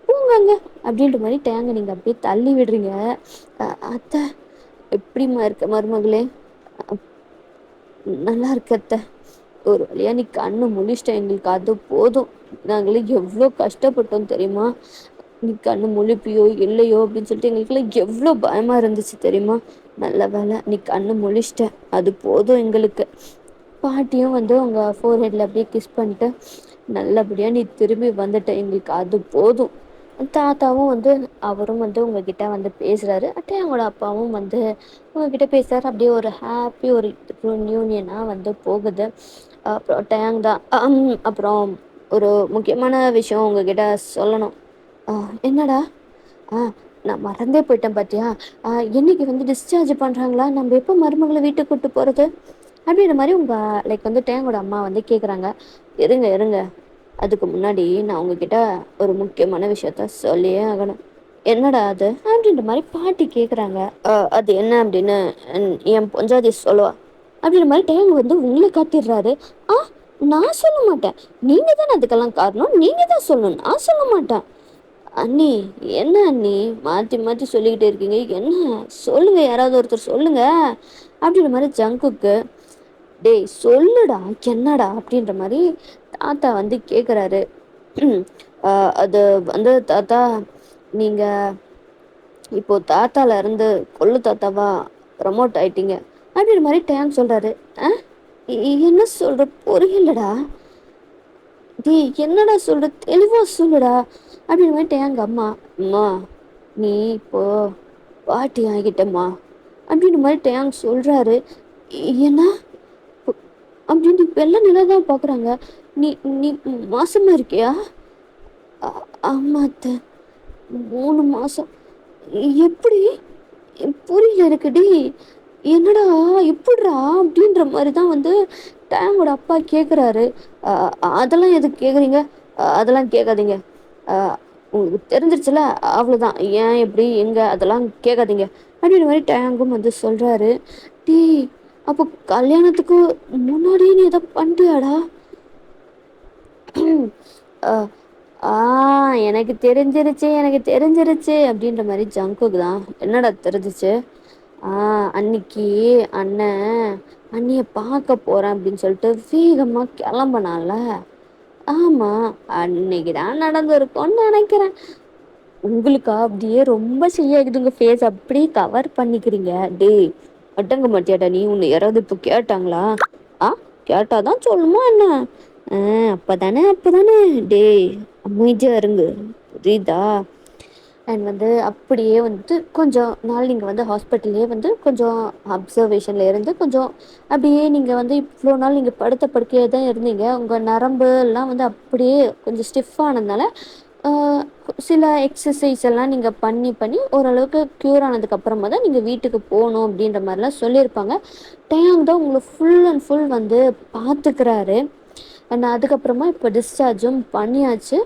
பூங்கங்க அப்படின்ற மாதிரி டேங்க நீங்க அப்படியே தள்ளி விடுறீங்க. அத்தை எப்படிம்மா இருக்க மருமகளே? நல்லா இருக்க அத்தை. ஒரு வழியா நீ கண்ணு முழிச்சிட்ட, எங்களுக்கு அது போதும். நாங்களே எவ்வளோ கஷ்டப்பட்டோம் தெரியுமா? நீ கண்ணு முழிப்பியோ இல்லையோ அப்படின்னு சொல்லிட்டு எங்களுக்குலாம் எவ்வளோ பயமா இருந்துச்சு தெரியுமா? நல்ல வேலை நீ கண்ணு முழிச்சிட்ட, அது போதும் எங்களுக்கு. பாட்டியும் வந்து அவங்க ஃபோர்ஹெட்ல அப்படியே கிஸ் பண்ணிட்டு, நல்லபடியா நீ திரும்பி வந்துட்ட, எங்களுக்கு அது போதும். தாத்தாவும் வந்து அவரும் வந்து உங்ககிட்ட வந்து பேசுறாரு. அவங்களோட அப்பாவும் வந்து உங்ககிட்ட பேசுறாரு. அப்படியே ஒரு ஹாப்பி ஒரு யூனியனா வந்து போகுது. அப்புறம் டேங் தான். அப்புறம் ஒரு முக்கியமான விஷயம் உங்ககிட்ட சொல்லணும். என்னடா? நான் மறந்தே போயிட்டேன் பாத்தியா? என்னைக்கு வந்து டிஸ்சார்ஜ் பண்றாங்களா? நம்ம எப்போ மருமகளை வீட்டுக்கு கூட்டு போறது? அப்படின்ற மாதிரி உங்க லைக் வந்து டேங்கோட அம்மா வந்து கேக்குறாங்க. இருங்க இருங்க, அதுக்கு முன்னாடி நான் உங்ககிட்ட ஒரு முக்கியமான விஷயத்த சொல்லியே ஆகணும். என்னடா அது அப்படின்ற மாதிரி பாட்டி கேக்குறாங்க. அது என்ன அப்படின்னு என் பொஞ்சாதி சொல்லுவா அப்படின்ற மாதிரி டேங்க் வந்து உங்களை காட்டிடுறாரு. நான் சொல்ல மாட்டேன், நீங்க தானே அதுக்கெல்லாம் காரணம், நீங்க தான் சொல்லணும், நான் சொல்ல மாட்டேன். அண்ணி, என்ன அண்ணி மாற்றி மாற்றி சொல்லிக்கிட்டே இருக்கீங்க? என்ன சொல்லுங்க, யாராவது ஒருத்தர் சொல்லுங்க அப்படின்ற மாதிரி ஜங்குக்கு. டேய் சொல்லுடா, என்னடா அப்படின்ற மாதிரி தாத்தா வந்து கேட்குறாரு. அது வந்து தாத்தா, நீங்க இப்போ தாத்தால இருந்து கொள்ளு தாத்தாவா ப்ரமோட் ஆயிட்டீங்க அப்படின்ற மாதிரி டேங் சொல்றாரு. என்ன சொல்ற புரியலடா? டேய் என்னடா சொல்ற, தெளிவா சொல்லுடா அப்படின்னு வந்துட்டு எங்க அம்மா. அம்மா நீ இப்போ பாட்டி ஆகிட்டம்மா அப்படின்னு மாதிரி டேங் சொல்றாரு. என்ன அப்படின்னு வெள்ள நிலதான் பாக்குறாங்க. நீ நீ மாசமா இருக்கியா? ஆமா அத்தை, 3 மாசம். எப்படி? புரியல எனக்கு. டி என்னடா எப்படிடா அப்படின்ற மாதிரி தான் வந்து டேங்கோட அப்பா கேட்குறாரு. அதெல்லாம் எதுக்கு கேட்குறீங்க? அதெல்லாம் கேட்காதீங்க. உங்களுக்கு தெரிஞ்சிருச்சுல, அவ்வளோதான். ஏன் எப்படி எங்க அதெல்லாம் கேட்காதீங்க அப்படின்ற மாதிரி டேங்கும் வந்து சொல்றாரு. டீ அப்போ கல்யாணத்துக்கு முன்னாடியே நீ எதை பண்ணிட்டியாடா? ஆ எனக்கு தெரிஞ்சிருச்சு எனக்கு தெரிஞ்சிருச்சு அப்படின்ற மாதிரி ஜங்குக்கு தான். என்னடா தெரிஞ்சிச்சு? அன்னைக்கு அண்ணன் அண்ணிய பார்க்க போறேன் அப்படின்னு சொல்லிட்டு வேகமா கிளம்பனால. ஆமா, அன்னைக்கு தான் நடந்திருக்கும்னு நினைக்கிறேன். உங்களுக்கா அப்படியே ரொம்ப செய்யாகுதுங்க, ஃபேஸ் அப்படியே கவர் பண்ணிக்கிறீங்க. டேய் அடங்க மாட்டியாடா நீ? உன்னை யாராவது இப்போ கேட்டாங்களா? ஆ கேட்டாதான் சொல்லணுமா என்ன? அப்பதானே அப்பதானே. டேய் அமைதியா இருங்க, புரியுதா? அண்ட் வந்து அப்படியே வந்துட்டு கொஞ்சம் நாள் நீங்கள் வந்து ஹாஸ்பிட்டல்லே வந்து கொஞ்சம் அப்சர்வேஷனில் இருந்து கொஞ்சம் அப்படியே நீங்கள் வந்து இவ்வளோ நாள் நீங்கள் படுத்த படுக்கையே தான் இருந்தீங்க. உங்கள் நரம்பு எல்லாம் வந்து அப்படியே கொஞ்சம் ஸ்டிஃபானதுனால சில எக்ஸசைஸ் எல்லாம் நீங்கள் பண்ணி பண்ணி ஓரளவுக்கு க்யூர் ஆனதுக்கப்புறமா தான் நீங்கள் வீட்டுக்கு போகணும் அப்படின்ற மாதிரிலாம் சொல்லியிருப்பாங்க. டேங் தான் உங்களை ஃபுல் அண்ட் ஃபுல் வந்து பார்த்துக்கிறாரு. அண்ட் அதுக்கப்புறமா இப்போ டிஸ்சார்ஜும் பண்ணியாச்சு.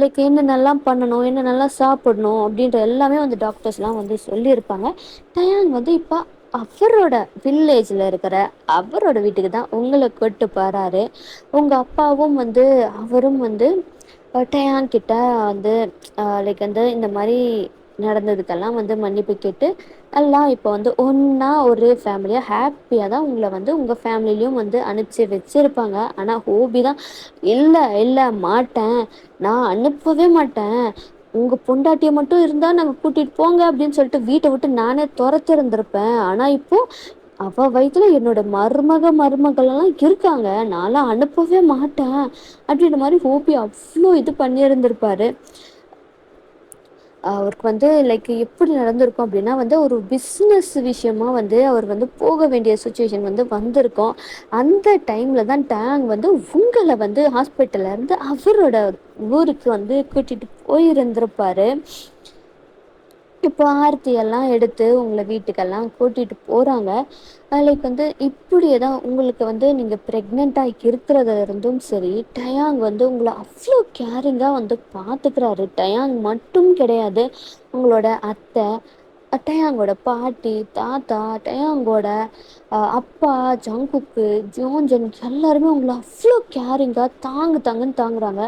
லைக் என்னென்னலாம் பண்ணணும், என்னென்னலாம் சாப்பிடணும் அப்படின்ற எல்லாமே வந்து டாக்டர்ஸ்லாம் வந்து சொல்லியிருப்பாங்க. டயாங் வந்து இப்போ அவரோட வில்லேஜில் இருக்கிற அவரோட வீட்டுக்கு தான் உங்களை கூட்டு போகிறாரு. உங்கள் அப்பாவும் வந்து அவரும் வந்து டயாங் கிட்ட வந்து லைக் வந்து இந்த மாதிரி நடந்ததுக்கெல்லாம் வந்து மன்னிப்பு கேட்டு எல்லாம் இப்போ வந்து ஒன்னா ஒரு ஃபேமிலியா ஹாப்பியா தான் உங்களை வந்து உங்க ஃபேமிலிலயும் வந்து அனுப்பிச்சு வச்சிருப்பாங்க. ஆனா ஹோபி தான் இல்ல இல்ல மாட்டேன், நான் அனுப்பவே மாட்டேன், உங்க பொண்டாட்டிய மட்டும் இருந்தா நாங்க கூட்டிட்டு போங்க அப்படின்னு சொல்லிட்டு வீட்டை விட்டு நானே துரத்தி இருந்திருப்பேன். ஆனா இப்போ அவ வயித்துல என்னோட மருமகள் எல்லாம் இருக்காங்க, நான்லாம் அனுப்பவே மாட்டேன் அப்படின்ற மாதிரி ஹோபி அவ்வளோ இது பண்ணியிருந்திருப்பாரு. அவருக்கு வந்து லைக் எப்படி நடந்திருக்கும் அப்படின்னா வந்து ஒரு பிஸ்னஸ் விஷயமா வந்து அவர் வந்து போக வேண்டிய சுச்சுவேஷன் வந்து வந்திருக்கும். அந்த டைம்ல தான் டேங் வந்து உங்களை வந்து ஹாஸ்பிட்டல்ல இருந்து அவரோட ஊருக்கு வந்து கூட்டிட்டு போயிருந்திருப்பாரு. இப்போ ஆர்த்தி எல்லாம் எடுத்து உங்களை வீட்டுக்கெல்லாம் கூட்டிட்டு போறாங்க. லைக் வந்து இப்படியே தான் உங்களுக்கு வந்து நீங்கள் ப்ரெக்னெண்ட்டாக இருக்கிறதுல இருந்தும் சரி, டயாங் வந்து உங்களை அவ்வளோ கேரிங்காக வந்து பார்த்துக்கிறாரு. டயாங் மட்டும் கிடையாது, உங்களோட அத்தை, டயாங்கோட பாட்டி, தாத்தா, டயாங்கோட அப்பா, ஜங்குக்கு, ஜோன்ஜன் எல்லாருமே உங்களை அவ்வளோ கேரிங்காக தாங்குன்னு தாங்குறாங்க.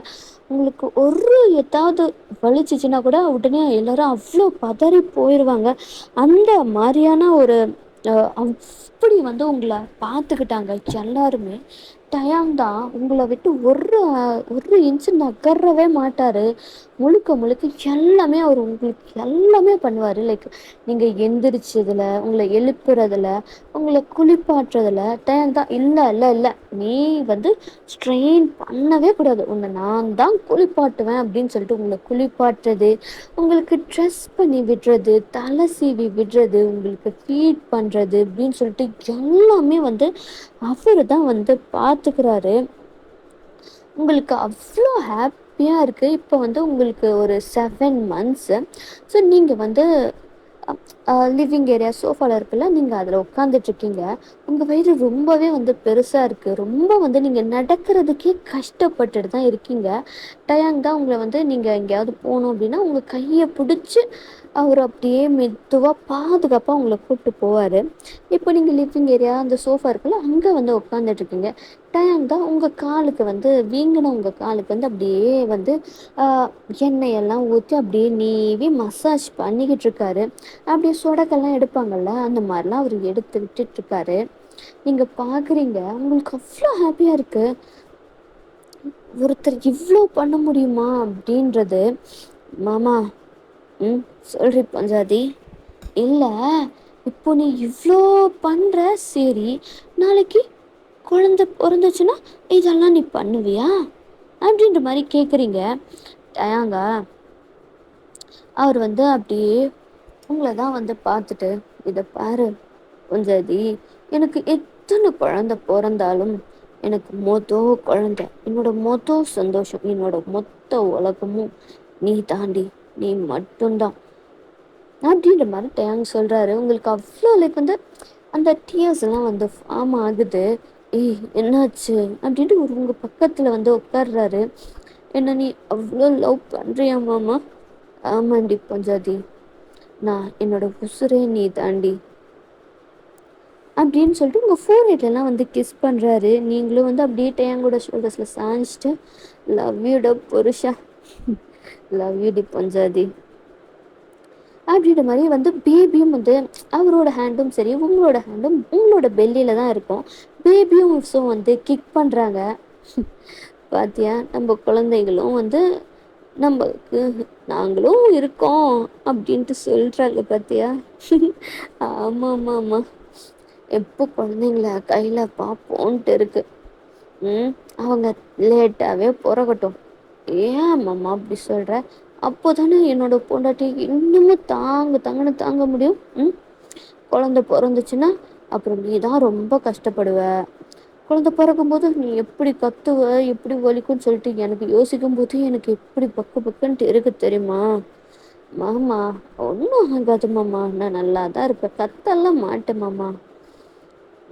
உங்களுக்கு ஒரு ஏதாவது வலிச்சிச்சுன்னா கூட உடனே எல்லாரும் அவ்வளோ பதறி போயிடுவாங்க. அந்த மாதிரியான ஒரு அப்படி வந்து உங்களை பார்த்துக்கிட்டாங்க எல்லாருமே. டயாங் தான் உங்களை விட்டு ஒரு இன்ச்சு நகரவே மாட்டார். முழுக்க முழுக்க எல்லாமே அவர் உங்களுக்கு எல்லாமே பண்ணுவார். லைக் நீங்கள் எந்திரிச்சதில், உங்களை எழுப்புறதுல, உங்களை குளிப்பாட்டுறதுல டயாங் தான். இல்லை இல்லை இல்லை, நீ வந்து ஸ்ட்ரெயின் பண்ணவே கூடாது, உன்னை நான் தான் குளிப்பாட்டுவேன் அப்படின்னு சொல்லிட்டு உங்களை குளிப்பாட்டுறது, உங்களுக்கு ட்ரெஸ் பண்ணி விடுறது, தலை சீவி விடுறது, உங்களுக்கு ஃபீட் பண்ணுறது அப்படின்னு சொல்லிட்டு எல்லாமே வந்து அவர் தான் வந்து பார்த்துக்கிறாரு. உங்களுக்கு அவ்வளோ ஹாப்பியாக இருக்குது. இப்போ வந்து உங்களுக்கு ஒரு 7 months. ஸோ நீங்கள் வந்து லிவிங் ஏரியா சோஃபாவில் இருக்குல்ல, நீங்கள் அதில் உட்காந்துட்ருக்கீங்க. உங்கள் வயிறு ரொம்பவே வந்து பெருசாக இருக்குது, ரொம்ப வந்து நீங்கள் நடக்கிறதுக்கே கஷ்டப்பட்டுட்டு தான் இருக்கீங்க. டயாங் தான் உங்களை வந்து நீங்கள் எங்கேயாவது போகணும் அப்படின்னா உங்கள் கையை பிடிச்சி அவர் அப்படியே மெதுவாக பாதுகாப்பாக உங்களை கூப்பிட்டு போவார். இப்போ நீங்கள் லிவிங் ஏரியா அந்த சோஃபா இருக்குல்ல, அங்கே வந்து உட்காந்துட்ருக்கீங்க. டயாங் தான் உங்கள் காலுக்கு வந்து வீங்கின உங்கள் காலுக்கு வந்து அப்படியே வந்து எண்ணெயெல்லாம் ஊற்றி அப்படியே நீவி மசாஜ் பண்ணிக்கிட்டு இருக்காரு. அப்படியே சொடக்கெல்லாம் எடுப்பாங்கள்ல, அந்த மாதிரிலாம் அவர் எடுத்து விட்டுட்ருக்காரு. நீங்கள் பார்க்குறீங்க, உங்களுக்கு அவ்வளோ ஹாப்பியாக இருக்குது. ஒருத்தர் இவ்வளோ பண்ண முடியுமா அப்படின்றது. மாமா, சொல்றி பஞ்சாதி, இல்லை இப்போ நீ இவ்வளோ பண்ணுற, சரி நாளைக்கு குழந்தை பிறந்துச்சுன்னா இதெல்லாம் நீ பண்ணுவியா அப்படின்ற மாதிரி கேட்குறீங்க. டயாங்கா அவர் வந்து அப்படியே உங்களை தான் வந்து பார்த்துட்டு, இதை பாரு பஞ்சாதி, எனக்கு எத்தனை குழந்தை பிறந்தாலும் எனக்கு குழந்தை, என்னோட சந்தோஷம், என்னோட மொத்த உலகமும் நீ தாண்டி, நீ மட்டும்தான் அப்படின்ற மாதிரி டயாங் சொல்கிறாரு. உங்களுக்கு அவ்வளோ லைக் வந்து அந்த டியர்ஸ் எல்லாம் வந்து ஃபார்ம் ஆகுது. என்னாச்சு அப்படின்ட்டு ஒரு உங்கள் பக்கத்தில் வந்து உட்கார்றாரு. என்ன நீ அவ்வளோ லவ் பண்ணுறியா மாமா? ஆமாண்டி பஞ்சாதி, நான் என்னோட உசுரே நீ தாண்டி அப்படின்னு சொல்லிட்டு உங்கள் ஃபோர்ஹெட்லாம் வந்து கிஸ் பண்ணுறாரு. நீங்களும் வந்து அப்படியே டயாங்கோட ஷோல்டர்ஸில் சாஞ்சிட்டு love யூட Purusha, love you D பஞ்சாதி அப்படின்ற மாதிரி வந்து பேபியும் வந்து அவரோட ஹேண்டும் சரி, உங்களோட ஹேண்டும் உங்களோட பெல்லியில் தான் இருக்கும். பேபியும் வந்து கிக் பண்ணுறாங்க. பாத்தியா, நம்ம குழந்தைகளும் வந்து நம்மளுக்கு நாங்களும் இருக்கோம் அப்படின்ட்டு சொல்கிறாங்க. பார்த்தியா? ஆமாம் ஆமாம் ஆமாம், எப்போ குழந்தைங்கள கையில் பார்ப்போன்ட்டு இருக்கு. அவங்க லேட்டாகவே பிறக்கட்டும். ஏன் மாமா அப்படி சொல்கிற? அப்போ தானே என்னோட பொண்டாட்டி இன்னமும் தாங்கன்னு தாங்க முடியும். குழந்தை பிறந்துச்சுன்னா அப்புறம் நீ தான் ரொம்ப கஷ்டப்படுவ. குழந்தை பிறக்கும்போது நீ எப்படி கத்துவ, எப்படி வலிக்கும்னு சொல்லிட்டு எனக்கு யோசிக்கும் போது எனக்கு எப்படி பக்குன்ட்டு இருக்கு தெரியுமா? மாமா ஒன்றும் ஆகாது மாமா, நான் நல்லா தான் இருப்பேன், கத்தெல்லாம் மாட்டேன் மாமா.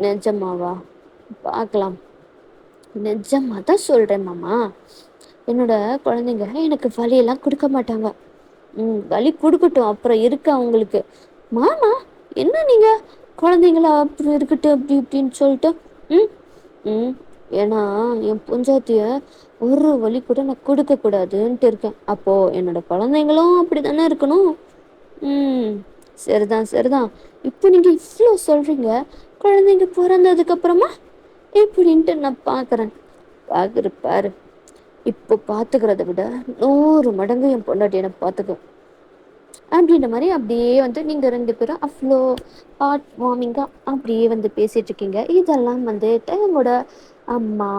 நிஜமாவா? பார்க்கலாம். நிஜமாக தான் சொல்கிறேன் மாமா, என்னோட குழந்தைங்க எனக்கு வலியெல்லாம் கொடுக்க மாட்டாங்க. வலி கொடுக்கட்டும், அப்புறம் இருக்கு அவங்களுக்கு. மாமா என்ன நீங்கள் குழந்தைங்களா அப்புறம் இருக்கட்டும் அப்படி இப்படின்னு சொல்லிட்டு ஏன்னா என் பொஞ்சாத்திய ஒரு வலி கூட நான் கொடுக்கக்கூடாதுன்ட்டு இருக்கேன். அப்போது என்னோட குழந்தைங்களும் அப்படி தானே இருக்கணும். ம். சரிதான், சரிதான். இப்போ நீங்க இவ்ளோ சொல்றீங்க. குழந்தைங்க பொறந்ததுக்கு அப்புறமா இப்படின்ட்டு நான் பார்க்குறேன். பாரு பாரு. இப்போ பார்த்துக்கிறத விட 100 மடங்கு என் பொண்டாட்டி என்ன பார்த்துக்கும். அப்படின்ற மாரி அப்படியே வந்து நீங்க 2 பேரும் அவ்ளோ ஹார்ட் வார்மிங்கா அப்படியே வந்து பேசிட்டு இருக்கீங்க. இதெல்லாம் வந்து உங்களோட அம்மா,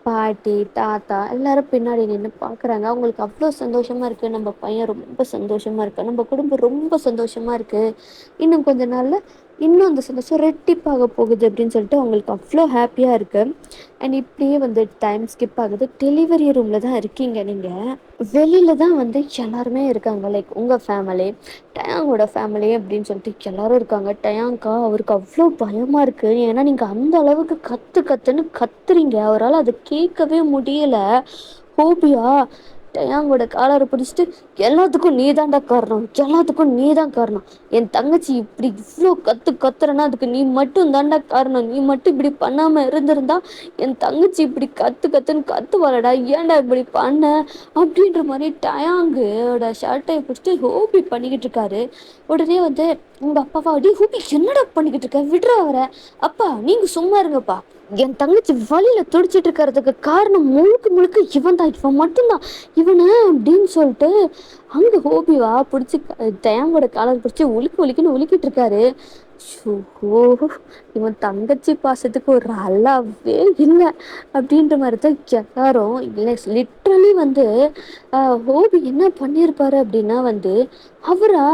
பாட்டி, தாத்தா எல்லாரும் பின்னாடி நின்னு பார்க்குறாங்க. அவங்களுக்கு அவ்ளோ சந்தோஷமா இருக்கு. நம்ம பையன் ரொம்ப சந்தோஷமா இருக்கான். நம்ம குடும்பம் ரொம்ப சந்தோஷமா இருக்கு. இன்னும் கொஞ்ச நாள்ல இன்னும் அந்த சந்தோஷம் ரெட்டிப்பாக போகுது அப்படின்னு சொல்லிட்டு அவங்களுக்கு அவ்ளோ ஹேப்பியா இருக்கு. அண்ட் இப்படியே வந்து டைம் ஸ்கிப் ஆகுது. டெலிவரி ரூம்ல தான் இருக்கீங்க நீங்க. வெளியில தான் வந்து எல்லாருமே இருக்காங்க. லைக் உங்க ஃபேமிலி, டயாங்கோட ஃபேமிலி அப்படின்னு சொல்லிட்டு எல்லாரும் இருக்காங்க. டயாங்க்கா அவருக்கு அவ்வளோ பயமா இருக்கு. ஏன்னா நீங்க அந்த அளவுக்கு கத்து கத்துன்னு கத்துறீங்க. அவரால அத கேட்கவே முடியல. ஹோபியா டயாங்கோட காலர பிடிச்சிட்டு, "எல்லாத்துக்கும் நீ தான்டா காரணம். எல்லாத்துக்கும் நீ தான் காரணம். என் தங்கச்சி இப்படி இவ்ளோ கத்து கத்துறன்னா, அதுக்கு நீ மட்டும் தான்டா காரணம். நீ மட்டும் இப்படி பண்ணாம இருந்திருந்தா, என் தங்கச்சி இப்படி கத்து கத்துன்னு கத்துவாளடா. ஏன்டா இப்படி பண்ண?" அப்படின்ற மாதிரி டயாங்கோட ஷர்ட்டை பிடிச்சிட்டு ஹோபி பண்ணிக்கிட்டு இருக்காரு. உடனே வந்து உங்க அப்பாவா, "டேய் ஹோபி என்னடா பண்ணிக்கிட்டு இருக்க? விட்றா அவர. அப்பா நீங்க சும்மா இருங்கப்பா. என் தங்கச்சி வலியில துடிச்சிட்டு இருக்கிறதுக்கு காரணம் முழுக்க முழுக்க இவன் தான். இவன் மட்டும்தான். இவனை" அப்படின்னு சொல்லிட்டு அங்க ஹோபிவா பிடிச்சி டயாங்கோட காலர் பிடிச்சி உலுக்கி உலுக்கின்னு உலுக்கிட்டு இருக்காரு. ஷோ, இவன் தங்கச்சி பாசத்துக்கு ஒரு அளவே இல்லை அப்படின்ற மாதிரி தான் எல்லாரும் இல்லை. லிட்ரலி வந்து ஹோபி என்ன பண்ணியிருப்பாரு அப்படின்னா வந்து அவரா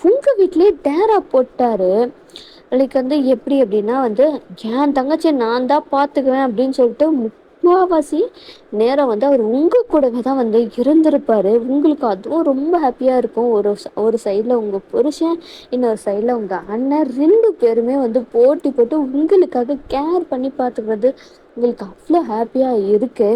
உங்க வீட்லயே டேரா போட்டாரு. லைக் வந்து எப்படி அப்படின்னா வந்து என் தங்கச்சியை நான் தான் பார்த்துக்குவேன் அப்படின்னு சொல்லிட்டு முக்காவாசி நேரம் வந்து அவர் உங்க கூடவே தான் வந்து இருந்திருப்பாரு. உங்களுக்கு அதுவும் ரொம்ப ஹாப்பியா இருக்கும். ஒரு சைடில் உங்க புருஷன், இன்னொரு சைடில் உங்க அண்ணன், 2 பேருமே வந்து போட்டி போட்டு உங்களுக்காக கேர் பண்ணி பார்த்துக்கிறது உங்களுக்கு அவ்வளோ ஹாப்பியா இருக்கு.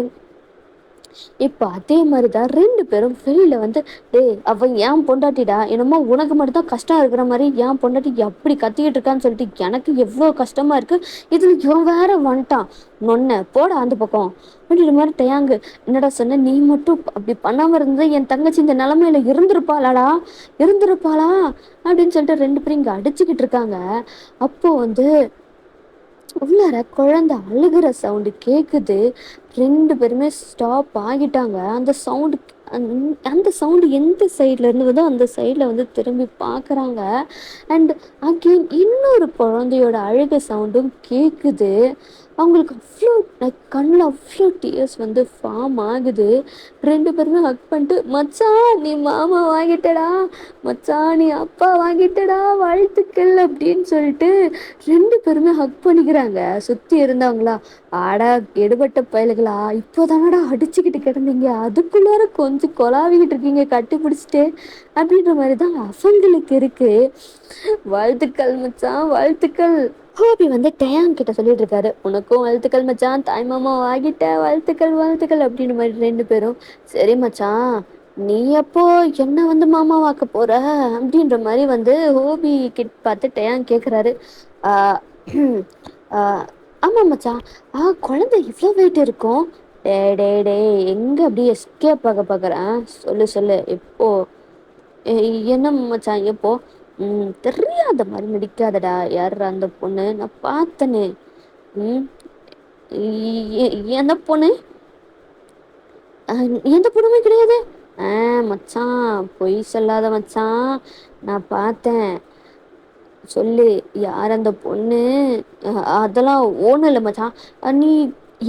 இப்போ அதே மாதிரி தான் 2 பேரும் வெளியில வந்து, "டேய் அவ ஏன் பொண்டாட்டிடா, என்னமோ உனக்கு மட்டும் தான் கஷ்டம் இருக்கிற மாதிரி என் பொண்டாட்டி அப்படி கத்திக்கிட்டு இருக்கான்னு சொல்லிட்டு எனக்கு எவ்வளோ கஷ்டமா இருக்கு. இதில் இவன் வேற வந்துட்டான். நொன்ன போடா அந்த பக்கம்." அப்படின்ற மாதிரி டயாங்கு, "என்னடா சொன்ன? நீ மட்டும் அப்படி பண்ணாம இருந்து என் தங்கச்சி இந்த நிலமையில இருந்திருப்பாளாடா, இருந்திருப்பாளா?" அப்படின்னு சொல்லிட்டு 2 பேரும் இங்கே அடிச்சுக்கிட்டு இருக்காங்க. அப்போ வந்து உள்ளார குழந்தை அழுகிற சவுண்டு கேட்குது. 2 பேருமே ஸ்டாப் ஆகிட்டாங்க. அந்த சவுண்டு அந்த சவுண்டு எந்த சைட்ல இருந்து வருதோ அந்த சைடில் வந்து திரும்பி பார்க்குறாங்க. அண்ட் அகெயின் இன்னொரு குழந்தையோட அழுகை சவுண்டும் கேட்குது. அவங்களுக்கு அவ்வளோ கண்ணில் அவ்வளோ டியர்ஸ் வந்து ஃபார்ம் ஆகுது. 2 பேருமே ஹக் பண்ணிட்டு, "மச்சான் நீ மாமா வாங்கிட்டடா, மச்சான் நீ அப்பா வாங்கிட்டடா, வாழ்த்துக்கள்" அப்படின்னு சொல்லிட்டு 2 பேருமே ஹக் பண்ணிக்கிறாங்க. சுற்றி இருந்தவங்களா, "ஆடா எடுபட்ட பயலுகளா, இப்போதானடா அடிச்சுக்கிட்டு கிடந்தீங்க, அதுக்குள்ளார கொஞ்சம் கொலாவிக்கிட்டு இருக்கீங்க கட்டி பிடிச்சிட்டு" அப்படின்ற மாதிரி தான் அவங்களுக்கு இருக்கு. "வாழ்த்துக்கள் மச்சான், வாழ்த்துக்கள்." ஹோபி வந்து டயான் கிட்ட சொல்லிட்டு இருக்காரு, "உனக்கும் வாழ்த்துக்கள் மச்சான், தாய் மாமா ஆகிட்ட, வாழ்த்துக்கள் வாழ்த்துக்கள்" அப்படின்னு மாதிரி 2 பேரும். "சரி மச்சான், நீ எப்போ என்ன வந்து மாமாவாக்க போற?" அப்படின்ற மாதிரி வந்து ஹோபி கிட்ட பார்த்து டயான் கேட்குறாரு. ஆஹ் ஆஹ் ஆமா மச்சான். குழந்தை இவ்வளோ வெயிட் இருக்கும். டே டே டே எங்க அப்படியே எஸ்கேப் ஆக பார்க்குறேன். சொல்லு சொல்லு எப்போ? என்ன மச்சான் எப்போ? தெரியாத மாதிரி நடிக்காதடா. யார் அந்த பொண்ணு? நான் பார்த்தனே. ம் எந்த பொண்ணு? எந்த பொண்ணுமே கிடையாது. மச்சான் பொய் சொல்லாத மச்சான், நான் பார்த்தேன். சொல்லு யார் அந்த பொண்ணு? அதெல்லாம் ஒன்றும் இல்லை மச்சான். நீ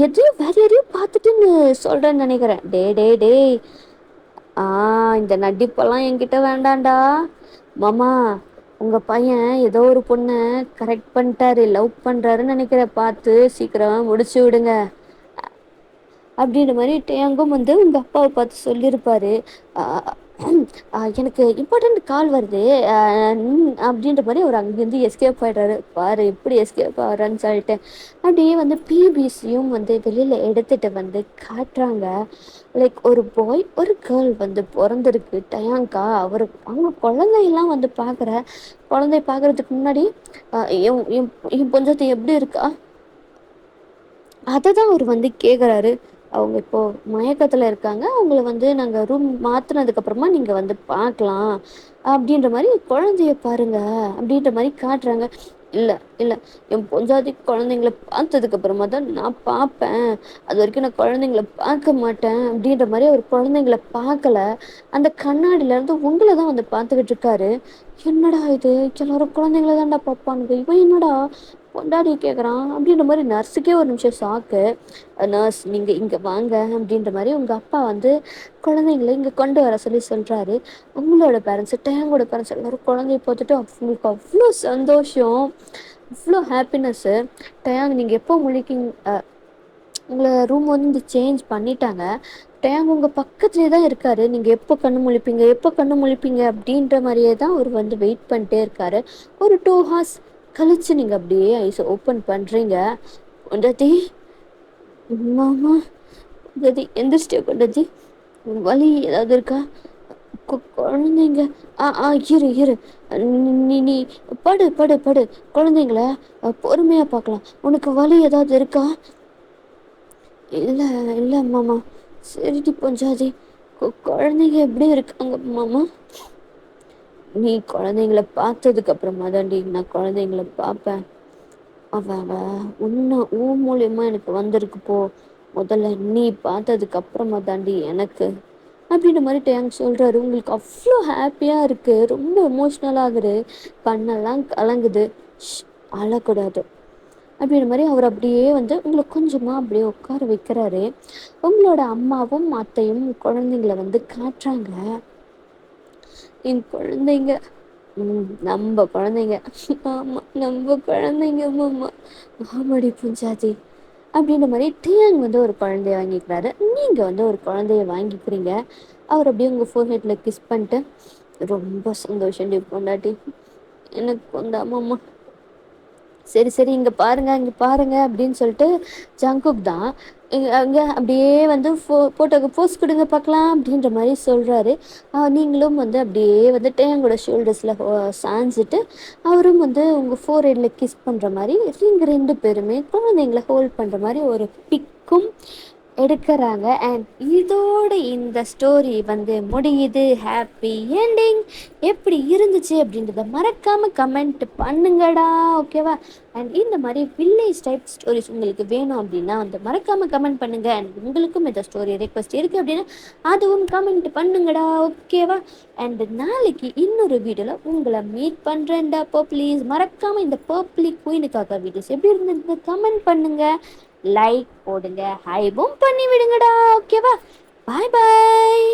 எதையும் வேற யாரையும் பார்த்துட்டுன்னு சொல்கிறேன்னு நினைக்கிறேன். டே டே டே இந்த நடிப்பெல்லாம் என்கிட்ட வேண்டாம்டா. மாமா உங்கள் பையன் ஏதோ ஒரு பொண்ணை கரெக்ட் பண்ணிட்டாரு, லவ் பண்ணுறாருன்னு நினைக்கிறேன். பார்த்து சீக்கிரம் முடிச்சு விடுங்க அப்படின்ற மாதிரி டேங்கும் வந்து உங்கள் அப்பாவை பார்த்து சொல்லியிருப்பாரு. ஆஹ் எனக்கு இம்பார்ட்டண்ட் கால் வருது அப்படின்ற மாதிரி அவர் அங்கேருந்து எஸ்கேப் ஆகிடுறாரு. பாரு இப்படி எஸ்கேப் ஆகிறான்னு சொல்லிட்டு அப்படியே வந்து பிபிசியும் வந்து வெளியில் எடுத்துகிட்டு வந்து காட்டுறாங்க. லைக் ஒரு பாய் ஒரு கேர்ள் வந்து பிறந்திருக்கு. டயாங்கா அவங்க குழந்தையெல்லாம் வந்து குழந்தை பார்க்குறதுக்கு முன்னாடி என் பொஞ்சத்தை எப்படி இருக்கா அதை தான் அவர் வந்து கேட்குறாரு. அவங்க இப்போ மயக்கத்துல இருக்காங்க. அவங்கள வந்து நாங்க ரூம் மாத்துனதுக்கு அப்புறமா நீங்க வந்து பார்க்கலாம். அப்படின்ற மாரி குழந்தைய பாருங்க அப்படின்ற மாரி காட்டுறாங்க. இல்ல, இல்ல. என் பொஞ்சாதி குழந்தைங்கள பார்த்ததுக்கு அப்புறமா தான் நான் பார்ப்பேன். அதுவரைக்கும் நான் குழந்தைங்கள பார்க்க மாட்டேன் அப்படின்ற மாரி அவர் குழந்தைங்கள பார்க்கல. அந்த கண்ணாடில இருந்து உங்கள தான் வந்து பார்த்துக்கிட்டு இருக்காரு. என்னடா இது! எல்லாரும் குழந்தைங்கள தான்டா பார்ப்பானுங்க. இவன் என்னடா பொண்டாட்டிய கேட்குறான் அப்படின்ற மாரி நர்ஸுக்கே ஒரு நிமிஷம் ஷாக்கு. நர்ஸ் நீங்க இங்க வாங்க அப்படின்ற மாரி உங்க அப்பா வந்து குழந்தைங்கள இங்க கொண்டு வர சொல்லி சொல்றாரு. உங்களோட பேரண்ட்ஸ், டேங்கோட பேரண்ட்ஸ் எல்லாரும் குழந்தைய பார்த்துட்டு அவங்களுக்கு அவ்ளோ சந்தோஷம். அவ்ளோ ஹாப்பினஸ்ஸு. டயாங் நீங்க எப்போ முழிக்கிங் உங்கள ரூம் வந்து சேஞ்ச் பண்ணிட்டாங்க. டயாங் உங்க பக்கத்துலயே தான் இருக்காரு. நீங்க எப்போ கண்ணு முழிப்பீங்க, எப்போ கண்ணு முழிப்பீங்க அப்படின்ற மாரியே தான் அவரு வந்து வெயிட் பண்ணிட்டே இருக்காரு. ஒரு 2 ஹார்ஸ் கழிச்சு நீங்க அப்படியே ஐஸ ஓப்பன் பண்றீங்க. பொண்டாட்டி, மாமா, பொண்டாட்டி எந்திரிச்சிட்டியா பொண்டாட்டி? வலி ஏதாவது இருக்கா? குழந்தைங்க இரு இரு. நீ நீ படு படு படு. குழந்தைங்கள பொறுமையா பார்க்கலாம். உனக்கு வலி ஏதாவது இருக்கா? இல்ல இல்ல மாமா. சரிடி பொஞ்சாதி. குழந்தைங்க எப்படி இருக்காங்க மாமா? நீ குழந்தைங்கள பார்த்ததுக்கு அப்புறமா தாண்டி நான் குழந்தைங்கள பார்ப்பேன். அவ அவ உன் மூலியமா எனக்கு வந்திருக்கு போ. முதல்ல நீ பார்த்ததுக்கு அப்புறமா தாண்டி எனக்கு அப்படின்ற மாதிரி டேங் சொல்றாரு. உங்களுக்கு அவ்வளோ ஹாப்பியா இருக்கு. ரொம்ப எமோஷ்னல் ஆகுது. கண்ணெல்லாம் கலங்குது. ஷ், அழக்கூடாது அப்படின்ற மாதிரி அவர் அப்படியே வந்து உங்களை கொஞ்சமா அப்படியே உட்கார வைக்கிறாரு. உங்களோட அம்மாவும் அத்தையும் குழந்தைங்கள வந்து காட்டுறாங்க. என் குழந்தைங்க. நம்ம குழந்தைங்க. ஆமா நம்ம குழந்தைங்க மாமா. ஆமாடி பூஞ்சாதி அப்படின்ற மாதிரி டியாங் வந்து ஒரு குழந்தைய வாங்கிக்கிறாரு. நீங்க வந்து ஒரு குழந்தைய வாங்கிக்கிறீங்க. அவர் அப்படியே உங்க ஃபோர்ஹெட்ல கிஸ் பண்ணிட்டு ரொம்ப சந்தோஷம் டி பொண்டாட்டி. எனக்கு வந்தா மாமா. சரி சரி இங்க பாருங்க இங்க பாருங்க அப்படின்னு சொல்லிட்டு ஜங்குக் தான் அங்க அப்படியே வந்து போட்டோக்கு போஸ் கொடுங்க பார்க்கலாம் அப்படின்ற மாதிரி சொல்றாரு. நீங்களும் வந்து அப்படியே வந்து டேங்கோட ஷோல்டர்ஸ்ல சாஞ்சிட்டு அவரும் வந்து உங்க ஃபோர் ஹெட்ல கிஸ் பண்ற மாதிரி நீங்க 2 பேருமே குழந்தைங்களை ஹோல்ட் பண்ற மாதிரி ஒரு பிக்கும் எடுக்கிறாங்க. அண்ட் இதோட இந்த ஸ்டோரி வந்து முடியுது. Happy ending. எப்படி இருந்துச்சு அப்படின்றத மறக்காம கமெண்ட் பண்ணுங்கடா. ஓகேவா? அண்ட் இந்த மாதிரி வில்லேஜ் டைப் ஸ்டோரிஸ் உங்களுக்கு வேணும் அப்படின்னா வந்து மறக்காம கமெண்ட் பண்ணுங்க. அண்ட் உங்களுக்கும் இந்த ஸ்டோரி ரெக்வஸ்ட் இருக்கு அப்படின்னா அதுவும் கமெண்ட் பண்ணுங்கடா. ஓகேவா? அண்ட் நாளைக்கு இன்னொரு வீடியோவில் உங்களை மீட் பண்ணுறேன்டா. ப்ளீஸ் மறக்காம இந்த பர்ப்ளி குயினுக்காக வீடியோஸ் எப்படி இருந்தது கமெண்ட் பண்ணுங்க. லைக் போடுங்க. ஹைபும் பண்ணி விடுங்கடா. ஓகேவா? பாய் பாய்.